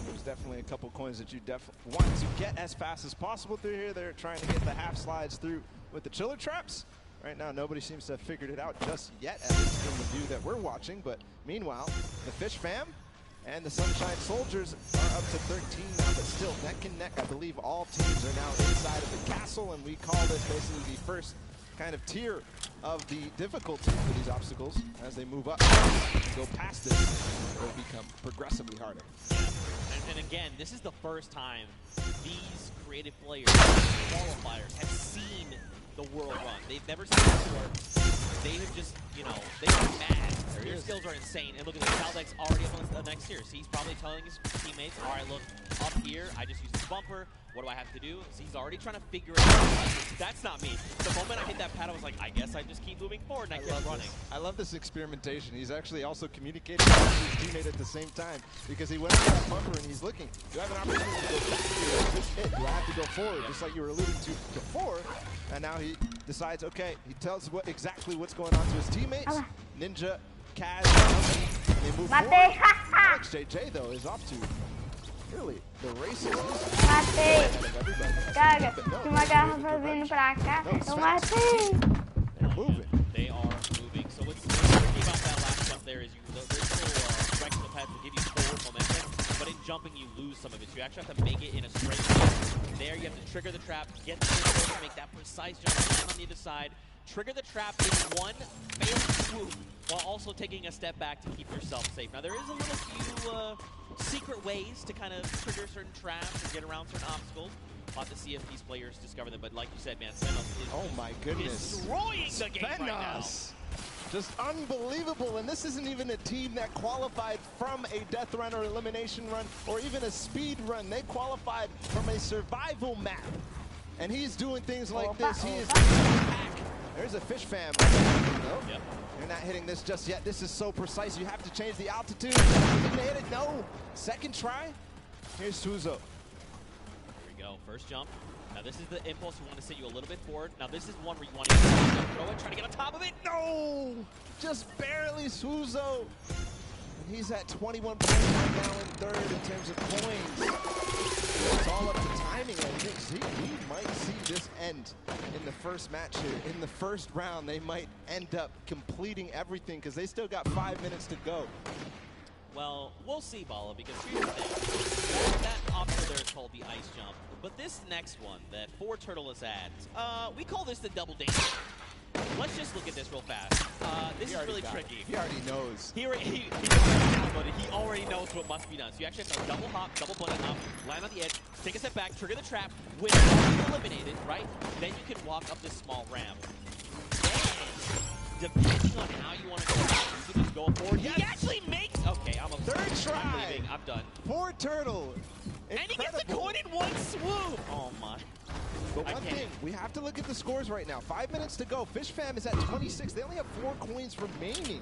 There's definitely a couple coins that you want to get as fast as possible through here. They're trying to get the half slides through with the chiller traps. Right now, nobody seems to have figured it out just yet, at least in the view that we're watching. But meanwhile, the Fish Fam and the Sunshine Soldiers are up to 13 now, but still neck and neck. I believe all teams are now inside of the castle, and we call this basically the first kind of tier of the difficulty for these obstacles. As they move up and go past this, it'll become progressively harder. Yeah. And again, this is the first time these creative players, qualifiers, have seen the world run. They've never seen it before. They have just, you know, they are mad. Their skills are insane. And look at this, Caldec's already up on the next tier. So he's probably telling his teammates, all right, look, up here, I just used the bumper. What do I have to do? So he's already trying to figure it out. That's not me. The moment I hit that pad, I was like, I guess I just keep moving forward, and I kept running. I love this experimentation. He's actually also communicating with his teammate at the same time, because he went for that bumper and he's looking. Do I have an opportunity to go back here? This hit. Do I have to go forward? Just like you were alluding to before. And now he decides, okay, he tells exactly what's going on to his teammates. Ninja, Kaz, they move forward. Alex JJ, though, is off to really the races. Matei. Gaga, se uma garrafa vindo pra cá, eu matei. They're moving. They are moving. So what's tricky about that last jump there is there's little directional pads that give you forward momentum, but in jumping you lose some of it. So you actually have to make it in a straight line. There you have to trigger the trap, get the to make that precise jump on the other side, trigger the trap in one failed swoop, while also taking a step back to keep yourself safe. Now, there is a little few secret ways to kind of trigger certain traps or get around certain obstacles. We'll have to see if these players discover them. But like you said, man, Svenos is oh my goodness, destroying the game right now. Just unbelievable, and this isn't even a team that qualified from a death run or elimination run or even a speed run. They qualified from a survival map, and he's doing things like this. He is there's a fish fam. Nope. Yep. You're not hitting this just yet. This is so precise. You have to change the altitude. Didn't hit it. No. Second try. Here's Suzo. Here we go. First jump. Now this is the impulse. You want to send you a little bit forward. Now this is one where you want to throw it, try to get on top of it. No! Just barely Suzo. And he's at 21 points right now in third in terms of coins. It's all up to timing. And we might see this end in the first match here. In the first round, they might end up completing everything because they still got 5 minutes to go. Well, we'll see, Bala, because here's the thing. That option there is called the ice jump. But this next one that Fortnite adds, we call this the double danger. Let's just look at this real fast. This is really tricky. He already knows. He already knows what must be done. So you actually have to double hop, double bunny hop, land on the edge, take a step back, trigger the trap. When you're eliminated, right, then you can walk up this small ramp. Depending on how you want to go, you can just go forward. Yes. He actually makes. Okay, I'm a third try. I'm leaving. I'm done. Fortnite. And he gets the coin in one swoop. Oh my. But one thing, we have to look at the scores right now. 5 minutes to go. Fish Fam is at 26. They only have 4 coins remaining.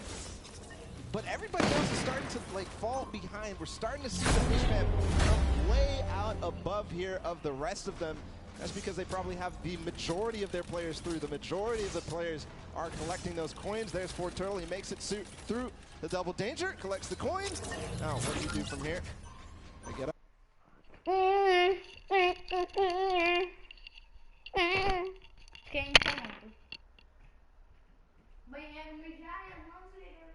But everybody else is starting to fall behind. We're starting to see the Fish Fam come way out above here of the rest of them. That's because they probably have the majority of their players through. The majority of the players are collecting those coins. There's Fortnite. He makes it through the double danger, collects the coins. Now, what do you do from here? They get up. Quem tem? Banheiro mijar e não se liga.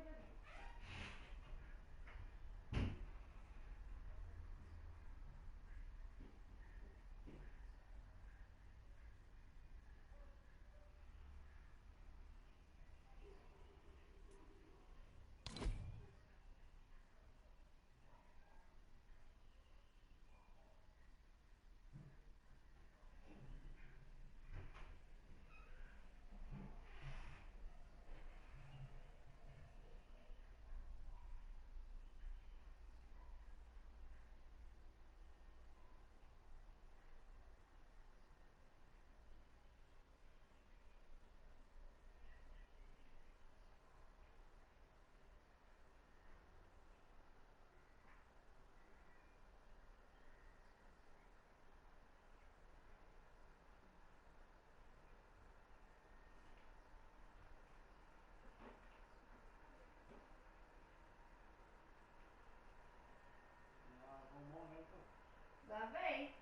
Gravei.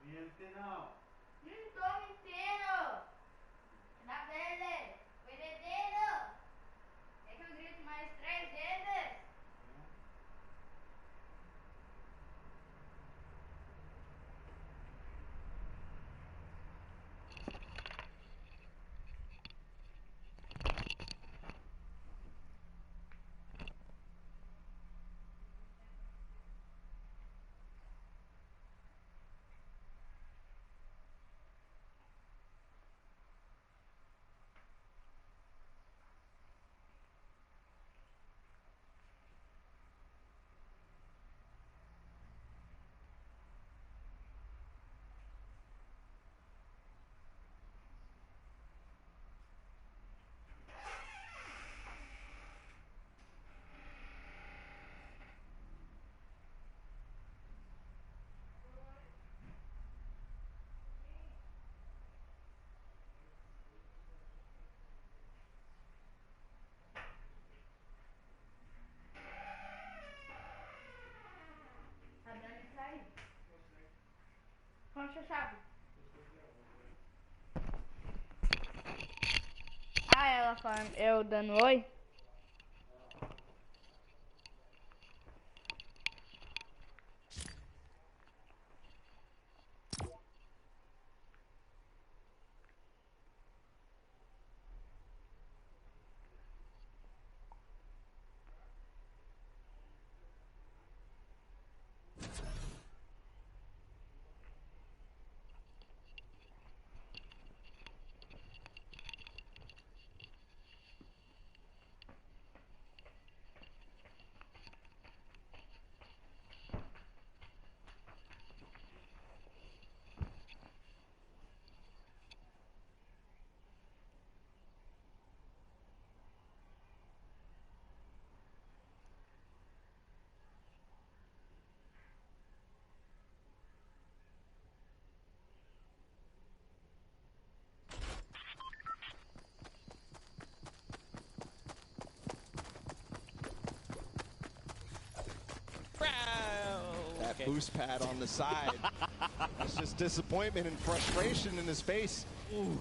Miente não. Não tô mentindo. É da dele. Foi dele. É que eu grito mais 3 vezes. Como você sabe? Ah, ela falando, eu dando oi? that boost pad on the side. It's just disappointment and frustration in his face.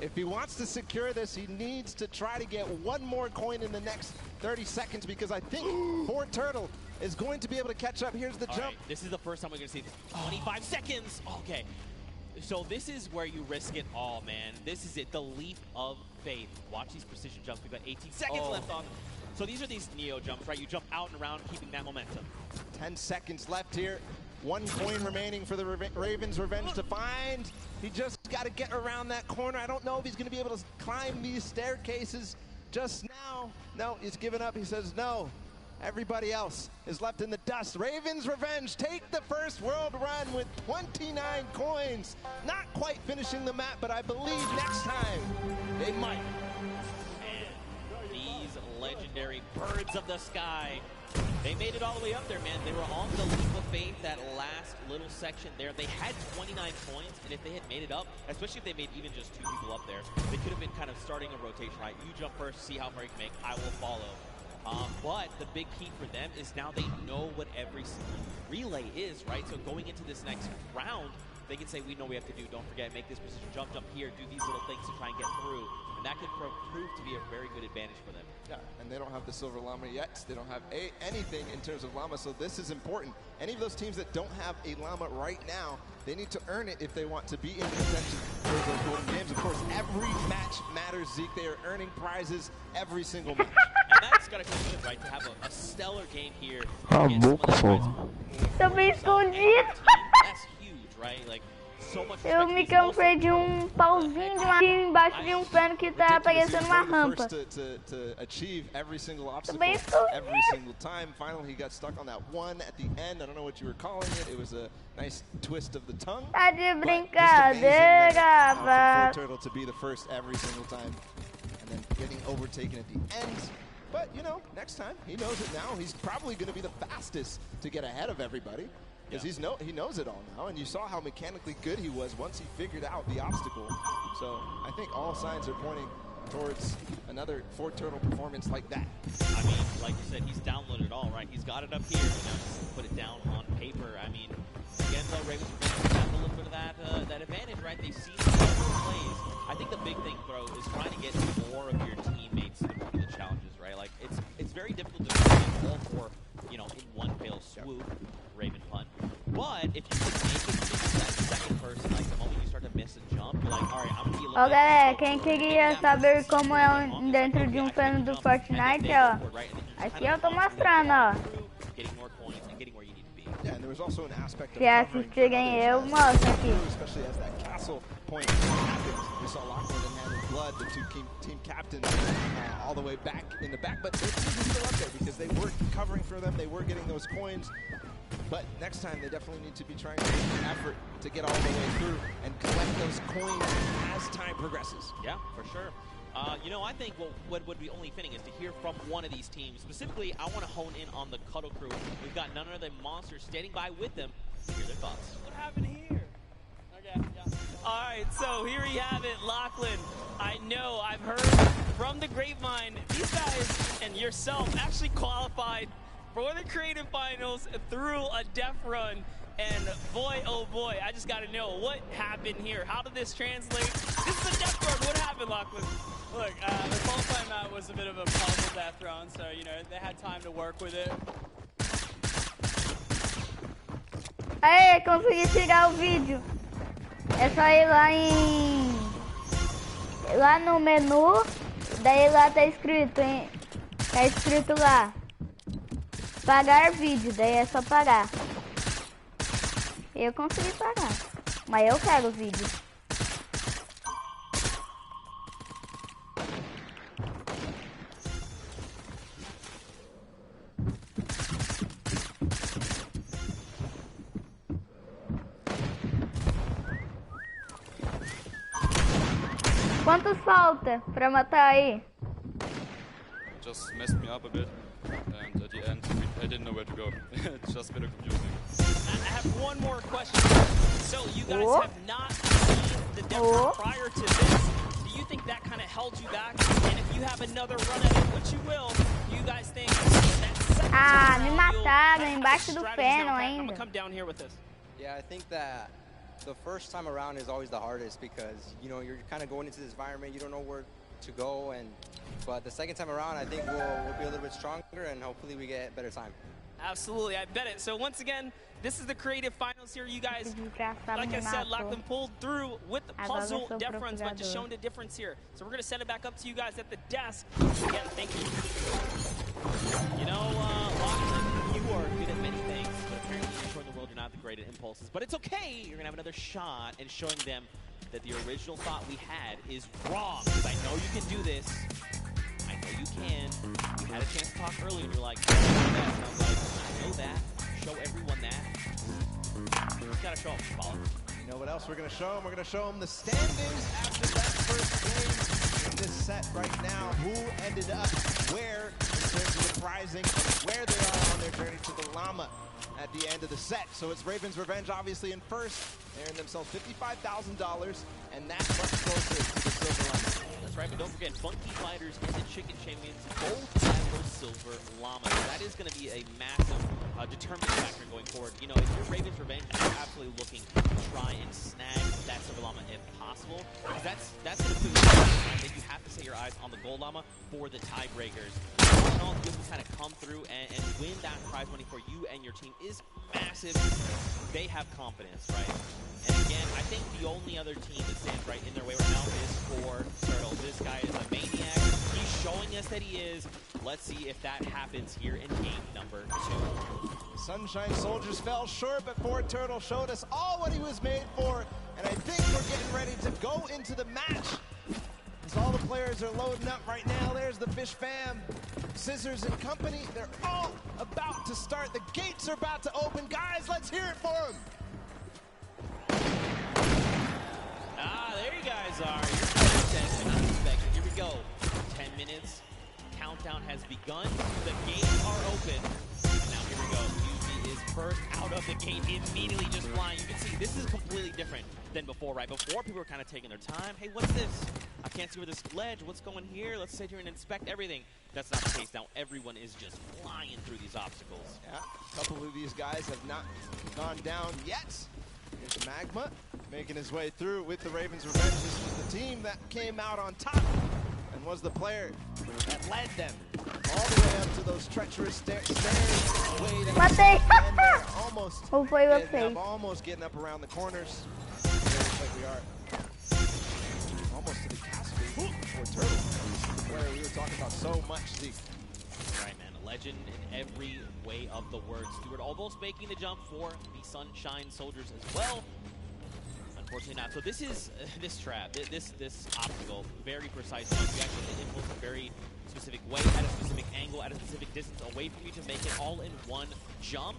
If he wants to secure this, he needs to try to get one more coin in the next 30 seconds because I think Fortturtle is going to be able to catch up. Here's the jump. Right. This is the first time we're going to see this. 25 seconds. Okay. So this is where you risk it all, man. This is it. The leap of faith. Watch these precision jumps. We've got 18 seconds left on. So these are these Neo jumps, right? You jump out and around, keeping that momentum. 10 seconds left here. One coin remaining for the Ravens Revenge to find. He just got to get around that corner. I don't know if he's going to be able to climb these staircases just now. No, he's given up. He says no. Everybody else is left in the dust. Ravens Revenge take the first world run with 29 coins. Not quite finishing the map, but I believe next time they might. And these legendary birds of the sky, they made it all the way up there, man. They were on the leap of faith, that last little section there. They had 29 points, and if they had made it up, especially if they made even just 2 people up there, they could have been kind of starting a rotation, right? You jump first, see how far you can make, I will follow. But the big key for them is now they know what every single relay is, right? So going into this next round, they can say, we know we have to do. Don't forget, make this precision jump here, do these little things to try and get through. And that could prove to be a very good advantage for them. Yeah, and they don't have the silver llama yet. They don't have anything in terms of llama, so this is important. Any of those teams that don't have a llama right now, they need to earn it if they want to be in contention for those golden games. Of course, every match matters, Zeke. They are earning prizes every single match. And that's got to come good, right? To have a stellar game here. Também escondido. That's huge, right? Like, so much Eu me cansei de pauzinho de uma embaixo de pano que tá aparecendo uma rampa. To achieve every single obstacle, every single time. Finally, he got stuck on that one at the end. I don't know what you were calling it. It was a nice twist of the tongue. Tá de brincadeira, Fortturtle to be the first every single time, and then getting overtaken at the end. But, you know, next time, he knows it now. He's probably going to be the fastest to get ahead of everybody. Because he knows it all now, and you saw how mechanically good he was once he figured out the obstacle. So I think all signs are pointing towards another Fortturtle performance like that. I mean, like you said, he's downloaded it all, right? He's got it up here, and now just put it down on paper. I mean, again, though, Ravens have a little bit of that advantage, right? They've seen the plays. I think the big thing, Bro, is trying to get more of your teammates to the challenges, right? Like, it's very difficult to get all 4, you know, in one fell swoop. Raven pun. But if you can make it to that second person, like the moment you start to miss a jump, you're like, alright, I'm gonna be a little galera, quem queria saber como é dentro de feno do Fortnite, ó. Aqui eu tô mostrando, ó. Getting more coins and getting where you need to be. Yeah, and there was also an aspect of Se assistirem eu mostro aqui. Especially as that castle point happened. We saw Lachlan and Hand of Blood, the 2 team captains, all the way back in the back, but their team was still up there because they were covering for them, they were getting those coins. But next time, they definitely need to be trying to make an effort to get all the way through and collect those coins as time progresses. Yeah, for sure. You know, I think what would be only fitting is to hear from one of these teams. Specifically, I want to hone in on the Cuddle crew. We've got none other than Monsters standing by with them to hear their thoughts. What happened here? Okay, yeah. All right, so here we have it, Lachlan. I know, I've heard from the grapevine, these guys and yourself actually qualified for the creative finals through a death run, and boy, oh boy, I just got to know what happened here. How did this translate? This is a death run. What happened, Lachlan? Look, the qualifying map was a bit of a puzzle death run, so you know they had time to work with it. Aê, consegui tirar o vídeo. É só ir lá no menu, daí lá tá escrito, hein? Tá escrito lá. Pagar vídeo, daí é só pagar. Eu consegui pagar, mas eu quero o vídeo. Quanto falta pra matar aí? Just messed me up a bit, and at the end I didn't know where to go. It's just a bit confusing. I have one more question. So you guys have not seen the death prior to this. Do you think that kind of held you back? And if you have another run at it, which you will, do you guys think that second me mataram embaixo do feno ainda. I'm gonna come down here with this. Yeah, I think that the first time around is always the hardest because, you know, you're kind of going into this environment, you don't know where to go, but the second time around, I think we'll be a little bit stronger and hopefully we get better time. Absolutely, I bet it. So once again, this is the creative finals here. You guys, like I said, Lachlan pulled through with the puzzle difference, but just showing the difference here. So we're going to send it back up to you guys at the desk. Again, thank you. You know, Lachlan, you are good at many things, but apparently in the world you're not the great at impulses. But it's okay. You're going to have another shot and showing them that the original thought we had is wrong. Because I know you can do this. I know you can. You had a chance to talk earlier and you're like, I know that. Show everyone that. You just gotta show them, follow. You know what else we're gonna show them? We're gonna show them the standings after that first game in this set right now. Who ended up where in terms of the prizing, where they are on their journey to the llama at the end of the set. So it's Raven's Revenge obviously in first. They earned themselves $55,000 and that's much closer to the silver llama. That's right, but don't forget, Funky Fighters and the Chicken Champions both have those silver llamas. That is going to be a massive determining factor going forward. You know, if you're Raven's Revenge, you're absolutely looking to try and snag that silver llama if possible. Because that's going to put you in that you have to set your eyes on the gold llama for the tiebreakers. All in all, you can kind of come through and win that prize money for you and your team is massive. They have confidence, right? And again, I think the only other team that stands right in their way right now is for Turtle. This guy is a maniac. He's showing us that he is. Let's see if that happens here in game number 2. Sunshine Soldiers fell short, but Ford Turtle showed us all what he was made for. And I think we're getting ready to go into the match. As all the players are loading up right now, there's the Fish Fam, Scissors and company. They're all about to start. The gates are about to open. Guys, let's hear it for them. There you guys are. You're not expecting. Here we go. 10 minutes. Countdown has begun. The gates are open. And now here we go. Yuzi is first out of the gate, immediately just flying. You can see this is completely different than before, right? Before, people were kind of taking their time. Hey, what's this? I can't see where this ledge. What's going here? Let's sit here and inspect everything. That's not the case now. Everyone is just flying through these obstacles. Yeah, a couple of these guys have not gone down yet. Here's Magma making his way through with the Ravens Revenge. This was the team that came out on top and was the player that led them all the way up to those treacherous stairs. Matei! Almost getting up around the corners. Looks like we are almost to the castle for Turtle, where we were talking about so much. Right, man. A legend in every way of the word. Stewart almost making the jump for the Sunshine Soldiers as well. Unfortunately not. So this is this trap, this obstacle, very precise jump. You actually hit impulse a very specific way, at a specific angle, at a specific distance away from you to make it all in one jump.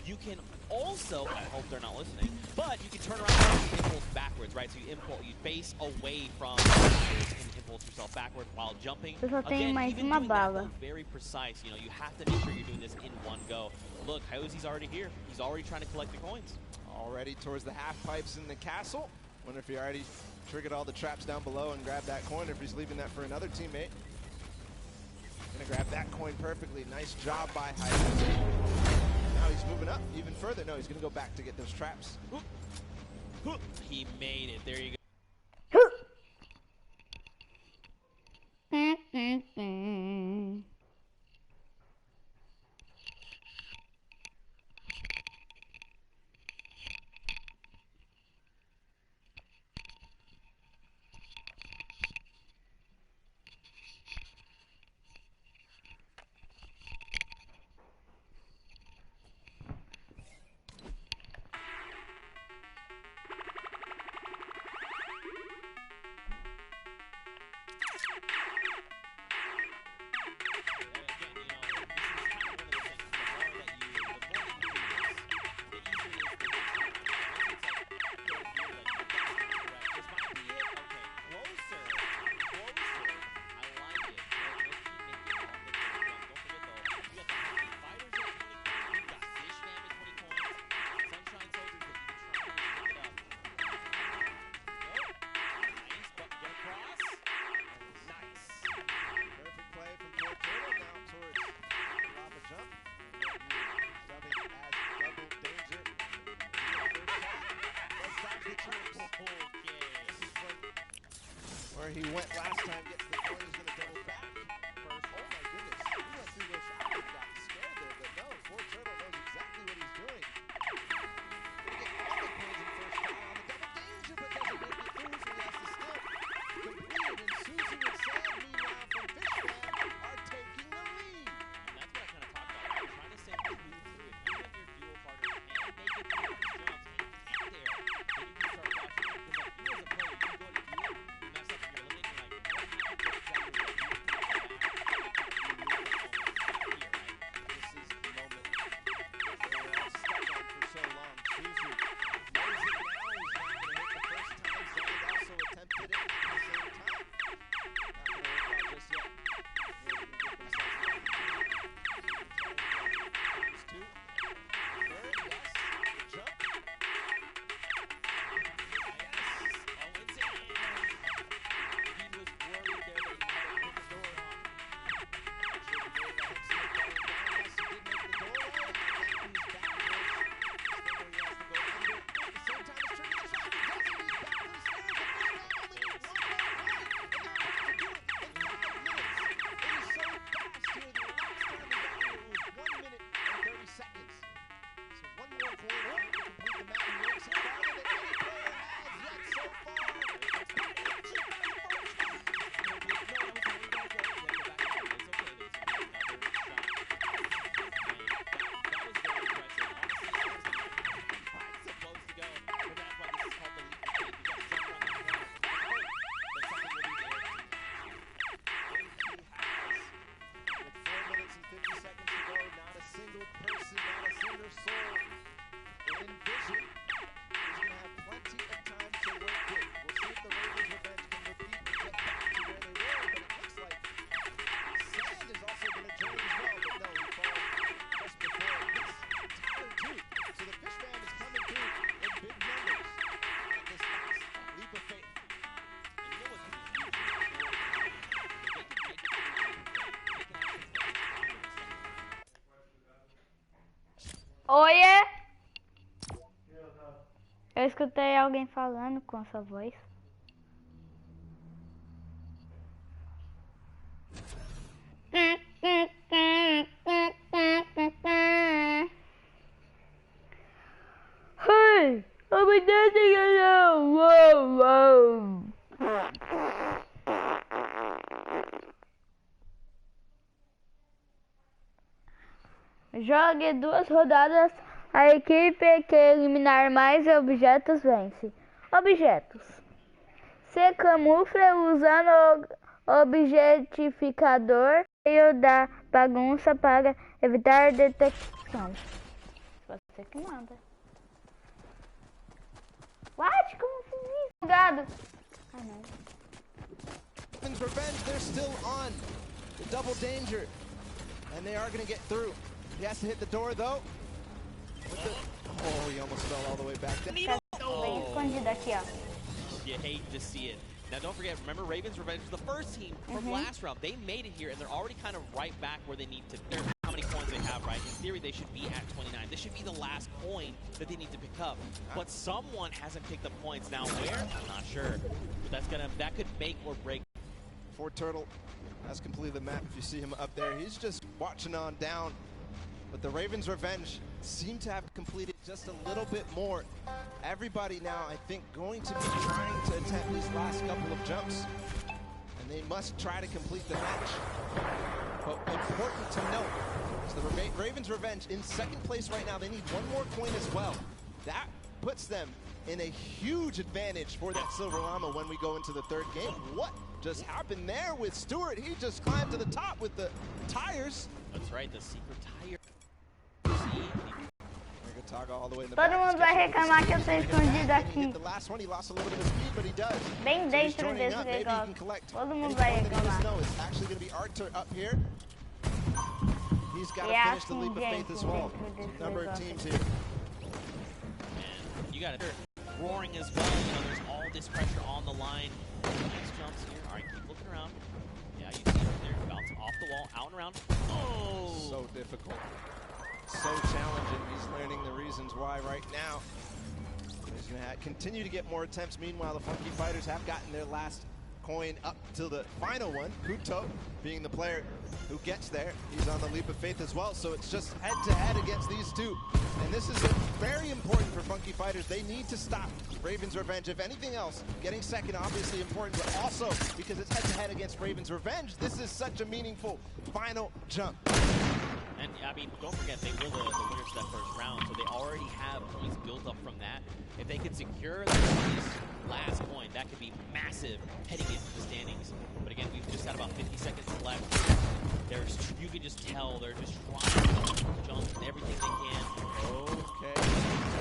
You can also, I hope they're not listening, but you can turn around and impulse backwards, right? So you face away from the tires and impulse yourself backward while jumping. Again, even doing that, though, very precise. You know, you have to make sure you're doing this in one go. Look, Hyozi's already here. He's already trying to collect the coins. Already towards the half pipes in the castle. Wonder if he already triggered all the traps down below and grabbed that coin, or if he's leaving that for another teammate. Gonna grab that coin perfectly. Nice job by Hyozi. Now he's moving up even further. No, he's gonna go back to get those traps. He made it. There you go. he went last time, gets the point, he's going to double back. First, oh my goodness, he went through those shots and got scared there, but no, Fortnite knows exactly what he's doing. Gonna get all the points in first try on the double danger, but doesn't make it through, so he has to still complete it. And Susie and Sam, meanwhile, from Fishman, are taking the lead. And that's what I kind of talked about. I'm trying to say who through. If you have your dual partner and make it through these jumps and get there, then you can start watching. Because like you as a player, you go to duel, you mess up and you're eliminating, like, what exactly what you do? This is the moment they were all stuck on for so long. Suzu knows it now. He's not going to hit the first time. Zand also attempted it at the same time. Not going to work out just yet. They're going to get themselves out. There's two. Third, yes. The jump. Oiê! Eu escutei alguém falando com essa voz. Hey! I'm a dancing alone! Whoa, whoa! Jogue 2 rodadas, a equipe que eliminar mais objetos vence. Objetos. Se camufla usando o objetificador meio da bagunça para evitar detecção. Você que manda. What? Como assim isso? Gado. Ah, não. Revenge, they're still on the double danger, and they are going to get through. He has to hit the door, though. Oh, he almost fell all the way back down. Bem escondido aqui, ó. You hate to see it. Now, don't forget, remember, Ravens Revenge was the first team from last round. They made it here, and they're already kind of right back where they need to. How many coins they have, right? In theory, they should be at 29. This should be the last coin that they need to pick up. But someone hasn't picked up points. Now, where? I'm not sure. But that could make or break. Fortnite has completed the map. If you see him up there, he's just watching on down. But the Ravens Revenge seem to have completed just a little bit more. Everybody now, I think, going to be trying to attempt these last couple of jumps. And they must try to complete the match. But important to note, so the Ravens Revenge in second place right now. They need one more coin as well. That puts them in a huge advantage for that Silver Llama when we go into the third game. What just happened there with Stewart? He just climbed to the top with the tires. That's right, the secret tire. All the way in the Todo mundo vai reclamar que eu tô escondido aqui. Bem dentro desse negócio. Todo mundo vai reclamar. E é assim, gente, dentro desse negócio. You got it. Roaring as well. You know, there's all this pressure on the line. Nice jumps here. All right, keep looking around. Yeah, you see right there. Bounce off the wall, out and around. Oh! So difficult. So challenging. He's learning the reasons why right now. He's going to continue to get more attempts. Meanwhile, the Funky Fighters have gotten their last coin up to the final one. Kuto being the player who gets there. He's on the leap of faith as well, so it's just head-to-head against these two. And this is very important for Funky Fighters. They need to stop Raven's Revenge. If anything else, getting second obviously important, but also because it's head-to-head against Raven's Revenge, this is such a meaningful final jump. And I mean, don't forget, they were the winners of that first round, so they already have points built up from that. If they could secure this last point, that could be massive heading into the standings. But again, we've just got about 50 seconds left. You can just tell they're just trying to jump everything they can. Okay.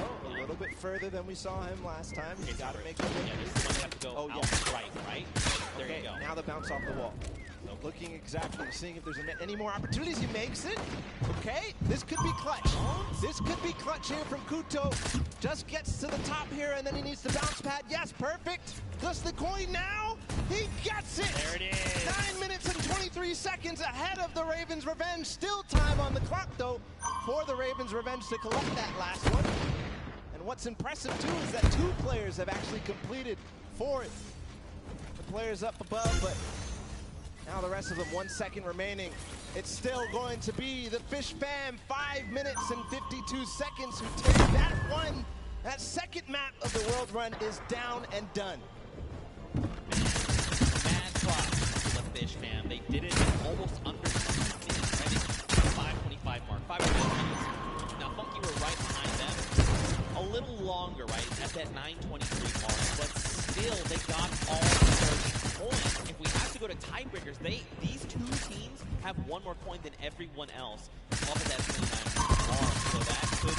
Oh, a little bit further than we saw him last time. He's got to make it. Yeah, this is when you have to go out right? There you go. Now the bounce off the wall. Looking exactly, seeing if there's any more opportunities. He makes it. Okay, this could be clutch. This could be clutch here from Kuto. Just gets to the top here, and then he needs the bounce pad. Yes, perfect. Does the coin now? He gets it. There it is. 9 minutes and 23 seconds ahead of the Ravens' Revenge. Still time on the clock, though, for the Ravens' Revenge to collect that last one. And what's impressive, too, is that 2 players have actually completed 4. The players up above, but now the rest of them, 1 second remaining. It's still going to be the Fish Fam, 5 minutes and 52 seconds, who take that one. That second map of the world run is down and done. Mad props to the Fish Fam. They did it in almost under 2 minutes. I think 5:25 mark, 5 minutes. Now Funky were right behind them. A little longer, right, at that 9:23 mark, but still they got all their points. If we have to go to tiebreakers, these 2 teams have 1 more point than everyone else off of that 29 mark. So that could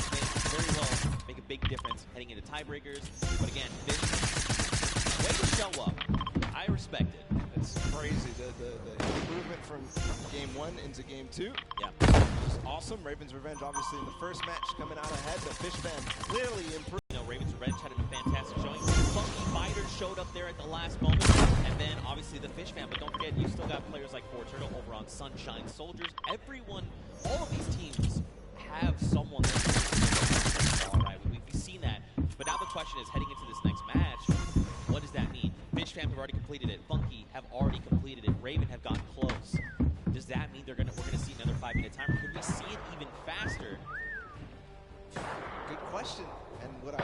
very well make a big difference heading into tiebreakers. But again, this way to show up. I respect it. It's crazy, the improvement from game 1 into game 2. Yeah. Just awesome. Ravens Revenge obviously in the first match coming out ahead, but Fish Fam clearly improved. You know, Ravens Revenge had a fantastic showing. Funky Fighters showed up there at the last moment, and then obviously the Fish Fam. But don't forget, you still got players like Fortnite over on Sunshine Soldiers. Everyone, all of these teams have someone that's all right. We've seen that. But now the question is, heading into this next match, what does that mean? Fish Fam have already completed it. Funky have already completed it. Raven have gotten close. Does that mean we're gonna see another 5-minute timer? Could we see it even faster? Good question. And what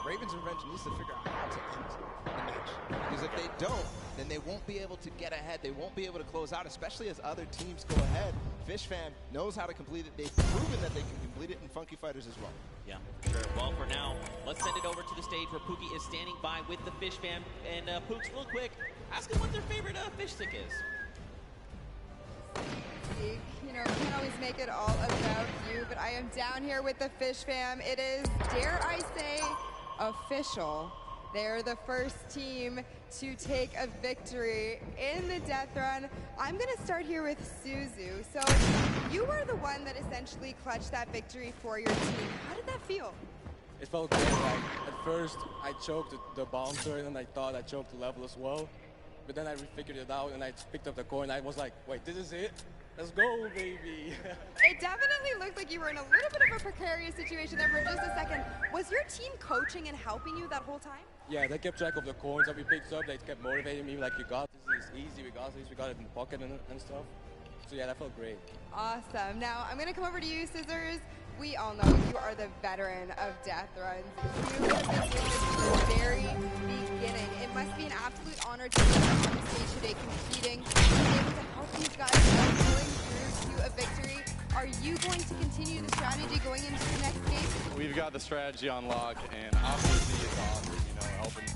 Ravens Revenge needs to figure out how to end the match. Because if they don't, then they won't be able to get ahead. They won't be able to close out, especially as other teams go ahead. Fish Fam knows how to complete it. They've proven that they can complete it in Funky Fighters as well. Yeah, sure. Well, for now, let's send it over to the stage where Pookie is standing by with the Fish Fam. And Pooks, real quick, ask them what their favorite fish stick is. You know, can't always make it all about you, but I am down here with the Fish Fam. It is, dare I say, official. They're the first team to take a victory in the death run. I'm gonna start here with Suzu. So you were the one that essentially clutched that victory for your team. How did that feel? It felt great. Like, at first, I choked the bouncer, and I thought I choked the level as well. But then I figured it out, and I picked up the coin. I was like, wait, this is it? Let's go, baby. It definitely looked like you were in a little bit of a precarious situation there for just a second. Was your team coaching and helping you that whole time? Yeah, they kept track of the coins that we picked up. They kept motivating me, like, you got this, it's easy, we got this, we got it in the pocket and stuff. So yeah, that felt great. Awesome. Now, I'm gonna come over to you, Scissors. We all know you are the veteran of death runs. You have been doing this from the very beginning. It must be an absolute honor to be on the stage today competing, being able to help these guys out going through to a victory. Are you going to continue the strategy going into the next game? We've got the strategy on lock, and obviously it's on, helping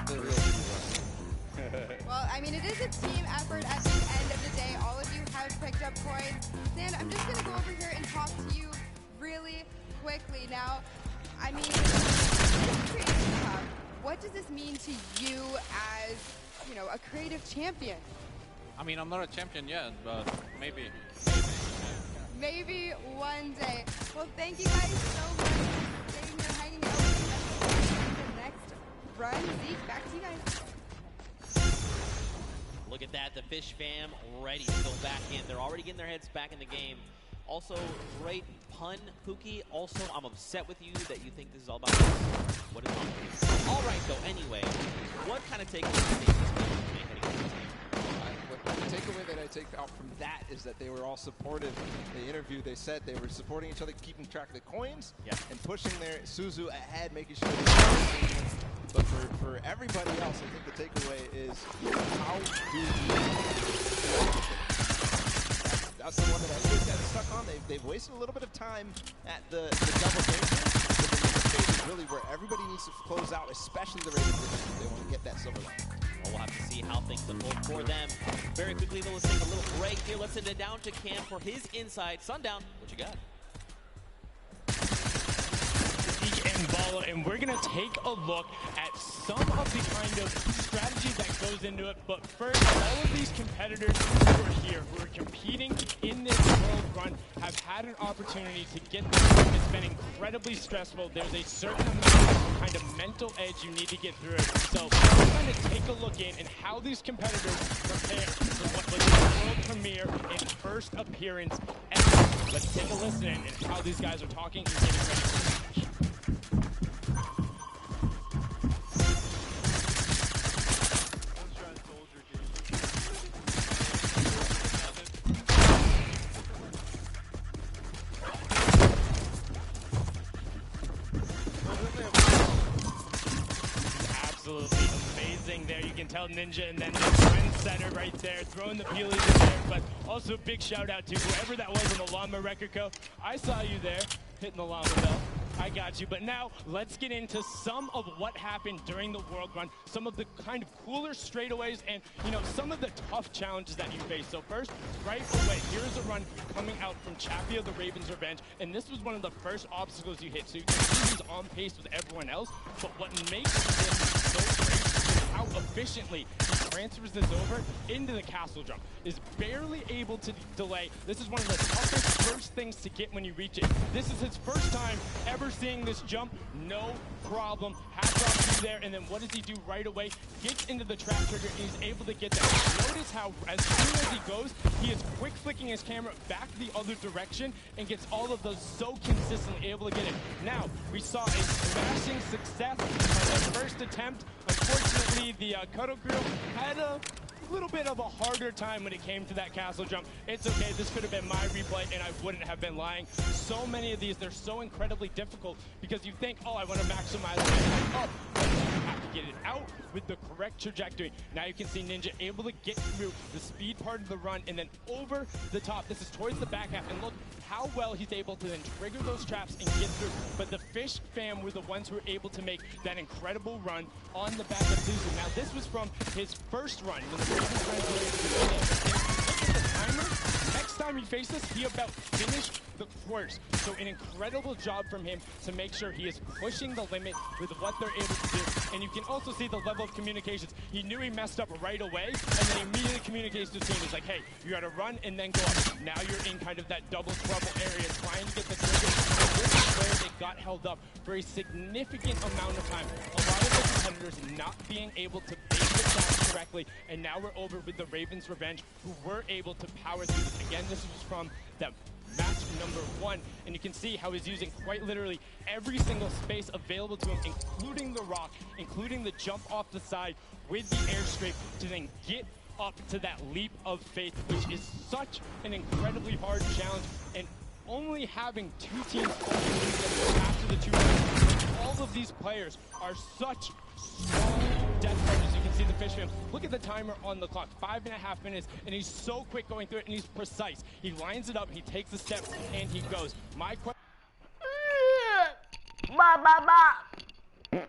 the real people. Well, I mean, it is a team effort at the end of the day. All of you have picked up coins. Sand, I'm just going to go over here and talk to you really quickly. Now, I mean, what does this mean to you as, a creative champion? I mean, I'm not a champion yet, but maybe. Maybe one day. Well, thank you guys so much for staying here, hanging out with us. The next run. Zeke, back to you guys. Look at that, the Fish Fam ready to go back in. They're already getting their heads back in the game. Also, great pun, Pookie. Also, I'm upset with you that you think this is all about what is wrong with you. All right, though. Anyway, what kind of takeaway do you think this game will make heading into the team? The takeaway that I take out from that is that they were all supportive. In the interview, they said they were supporting each other, keeping track of the coins, and pushing their Suzu ahead, making sure they were. But for everybody else, I think the takeaway is how do we... That's the one that everybody got stuck on. They've wasted a little bit of time at the double danger, but the next phase is really where everybody needs to close out, especially the Ravens if they want to get that silver line. Well, we'll have to see how things unfold for them. Very quickly, though, let's take a little break here. Let's send it down to Cam for his insight. Sundown, what you got? And we're going to take a look at some of the kind of strategy that goes into it. But first, all of these competitors who are here, who are competing in this world run, have had an opportunity to get through it. It's been incredibly stressful. There's a certain amount of kind of mental edge you need to get through it. So we're going to take a look in and how these competitors prepare for what was the world premiere and first appearance ever. Let's take a listen in and how these guys are talking and getting ready for the match. Absolutely amazing there. You can tell Ninja and then the trendsetter right there, throwing the peelies in there. But also a big shout out to whoever that was on the Llama Record Co. I saw you there, hitting the Llama Bell. I got you. But now let's get into some of what happened during the World Run, some of the kind of cooler straightaways and, you know, some of the tough challenges that you face. So first, right away, here's a run coming out from Chappie of the Ravens Revenge. And this was one of the first obstacles you hit. So you can see he's on pace with everyone else. But what makes this so great is how efficiently he transfers this over into the castle jump. Is barely able to delay. This is one of the toughest first things to get when you reach it. This is his first time ever seeing this jump. No problem. Hats off to there. And then what does he do right away? Gets into the trap trigger and he's able to get that. Notice how as soon as he goes, he is quick flicking his camera back the other direction and gets all of those so consistently able to get it. Now, we saw a smashing success on the first attempt. Unfortunately, the Cuddle Grill had a little bit of a harder time when it came to that castle jump. It's okay, this could have been my replay and I wouldn't have been lying. So many of these, they're so incredibly difficult because you think, oh, I want to maximize my up, but you have to get it out with the correct trajectory. Now you can see Ninja able to get through the speed part of the run and then over the top. This is towards the back half, and look how well he's able to then trigger those traps and get through. But the Fish fam were the ones who were able to make that incredible run on the back of Suzu. Now this was from his first run when the Ravens ran away at the beginning. Look at the timer. Next time he faces, he about finished the course. So an incredible job from him to make sure he is pushing the limit with what they're able to do. And you can also see the level of communications. He knew he messed up right away, and then he immediately communicates to the team. He's like, hey, you gotta run and then go up. Now you're in kind of that double trouble area, trying to get the trigger. And this is where they got held up for a significant amount of time. A lot of the competitors not being able to bait the shots correctly, and now we're over with the Ravens Revenge, who were able to power through this. Again, this was from the match number 1, and you can see how he's using quite literally every single space available to him, including the rock, including the jump off the side with the airstrip to then get up to that leap of faith, which is such an incredibly hard challenge. And only having 2 teams after the 2 rounds, all of these players are such strong death fighters. You can see the Fish fam. Look at the timer on the clock, 5.5 minutes, and he's so quick going through it, and he's precise. He lines it up, he takes a step, and he goes. My question. Ba ba ba.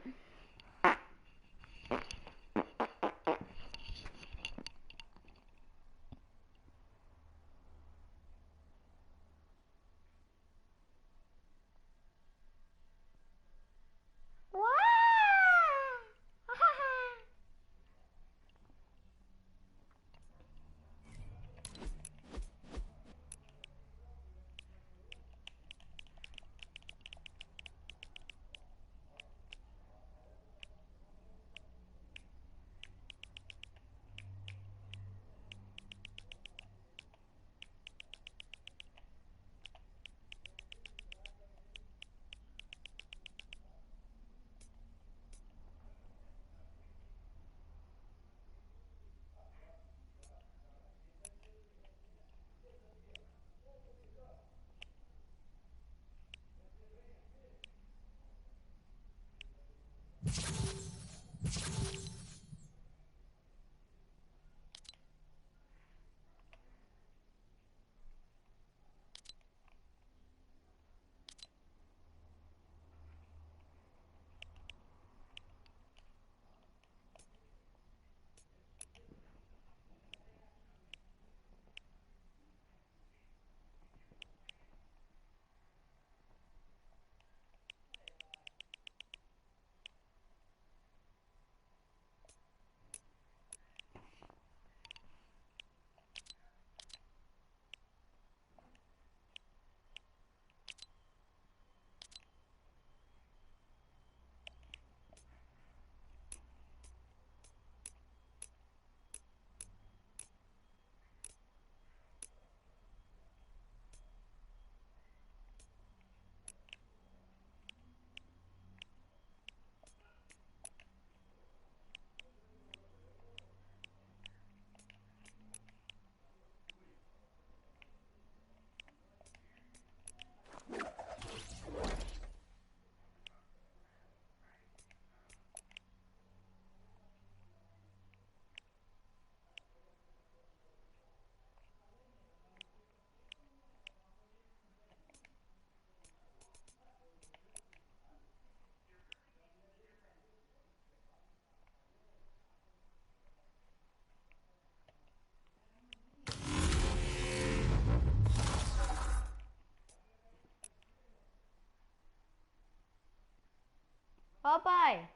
Ó, pai.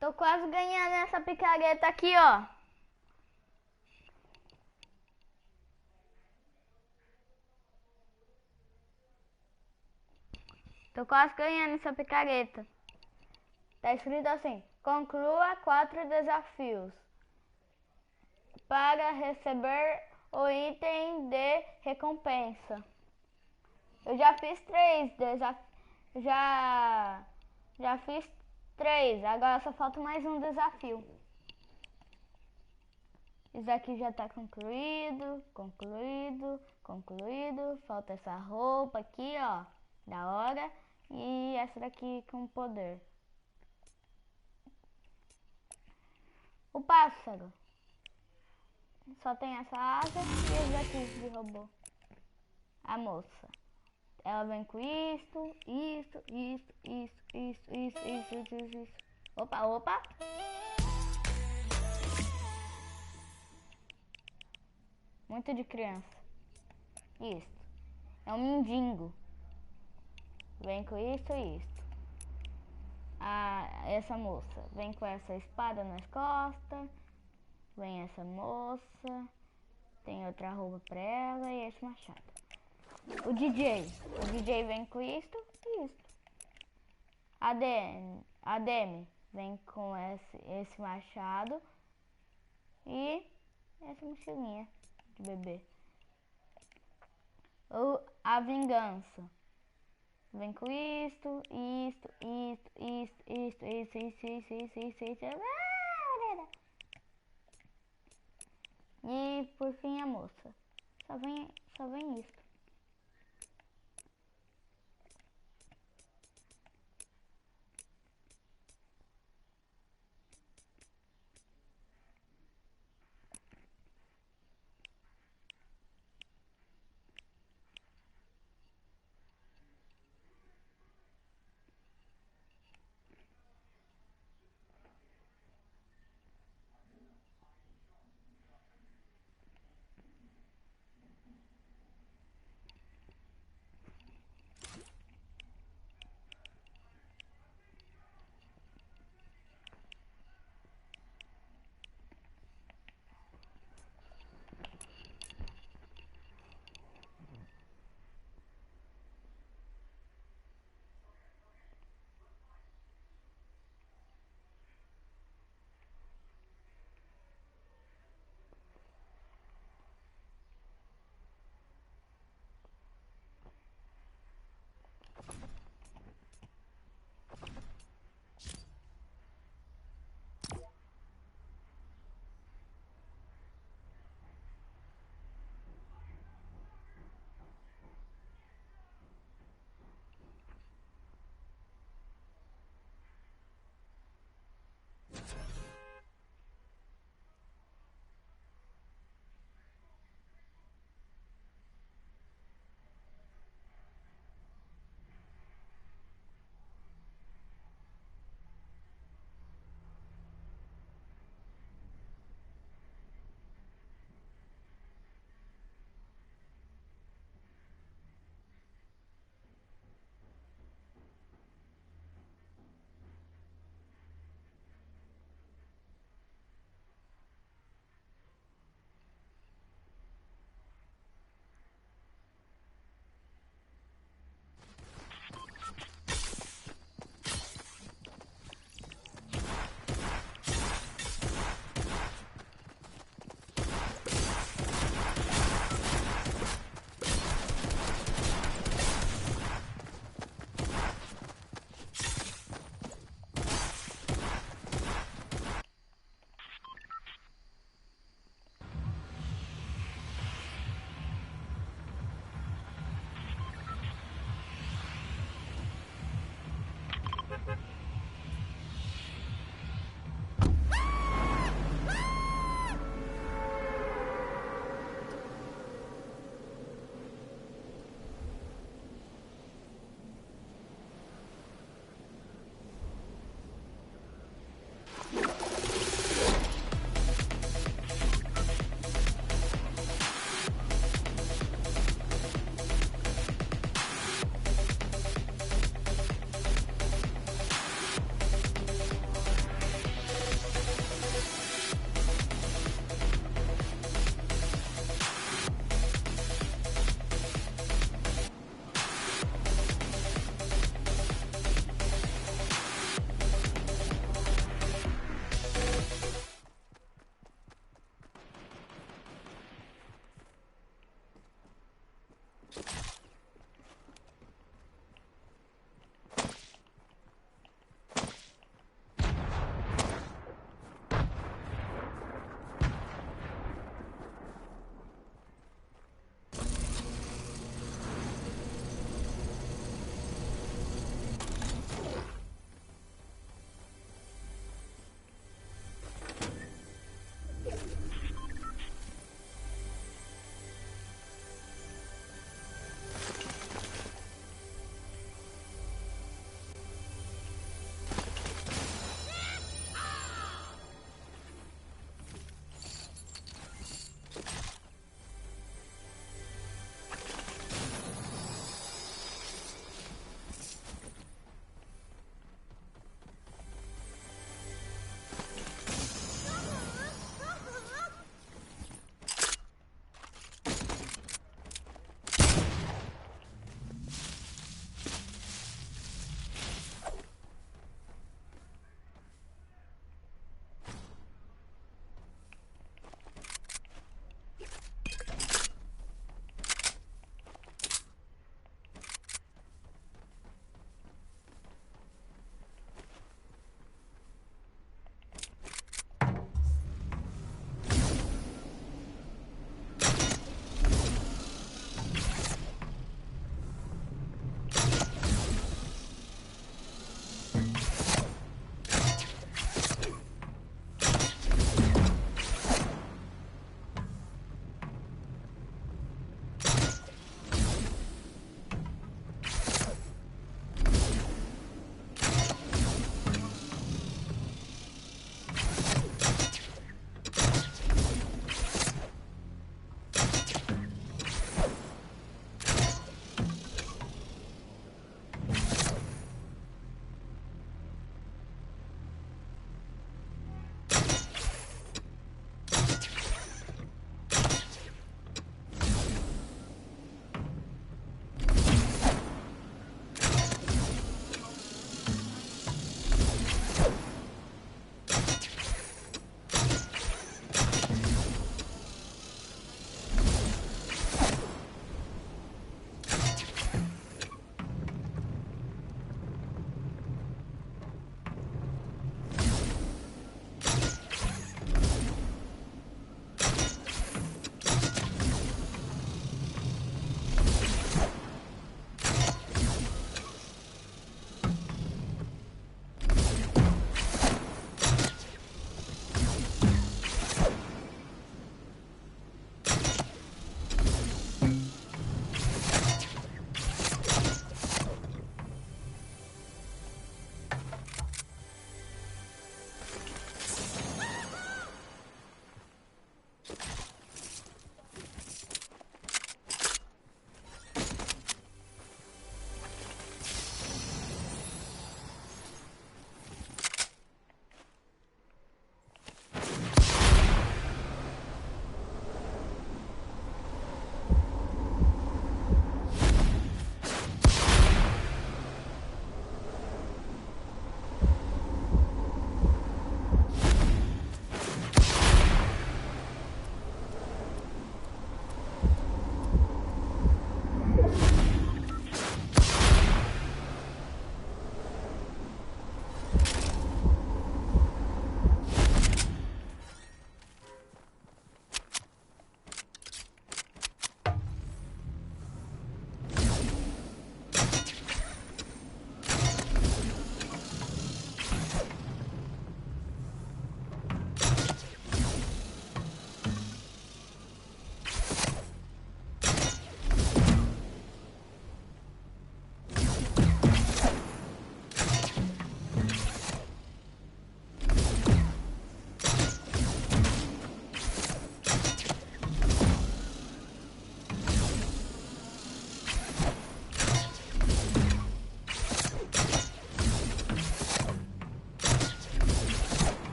Tô quase ganhando essa picareta aqui, ó. Tô quase ganhando essa picareta. Tá escrito assim: conclua 4 desafios para receber o item de recompensa. Eu já fiz 3 desafios. Já fiz 3. Agora só falta mais um desafio. Isso aqui já tá concluído. Falta essa roupa aqui, ó. Da hora. E essa daqui com poder. O pássaro. Só tem essa asa e esse daqui de robô. A moça. Ela vem com isso. Opa. Muito de criança. Isso. É um mendigo. Vem com isso e isso. Essa moça vem com essa espada nas costas. Vem essa moça. Tem outra roupa pra ela e esse machado. O DJ vem com isto e isto. A Demi vem com esse machado e essa mochilinha de bebê. A vingança vem com isto. E por fim a moça. Só vem isso.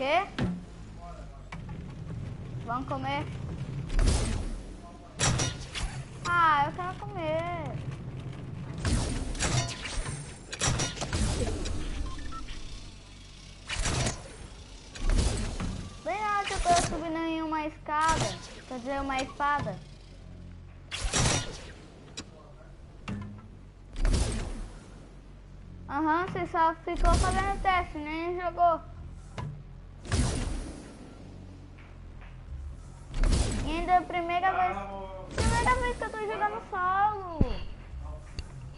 Quê? Vamos comer? Ah, eu quero comer. Bem na hora que eu tô subindo em uma escada, quer dizer, uma espada. Aham, você só ficou fazendo teste, nem jogou. E ainda é a primeira vez que eu tô jogando solo.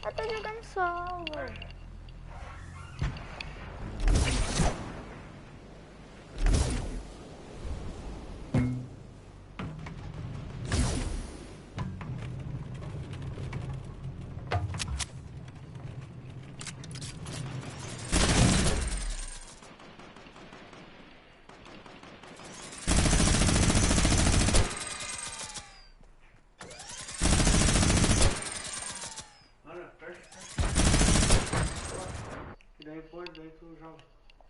Eu tô jogando solo.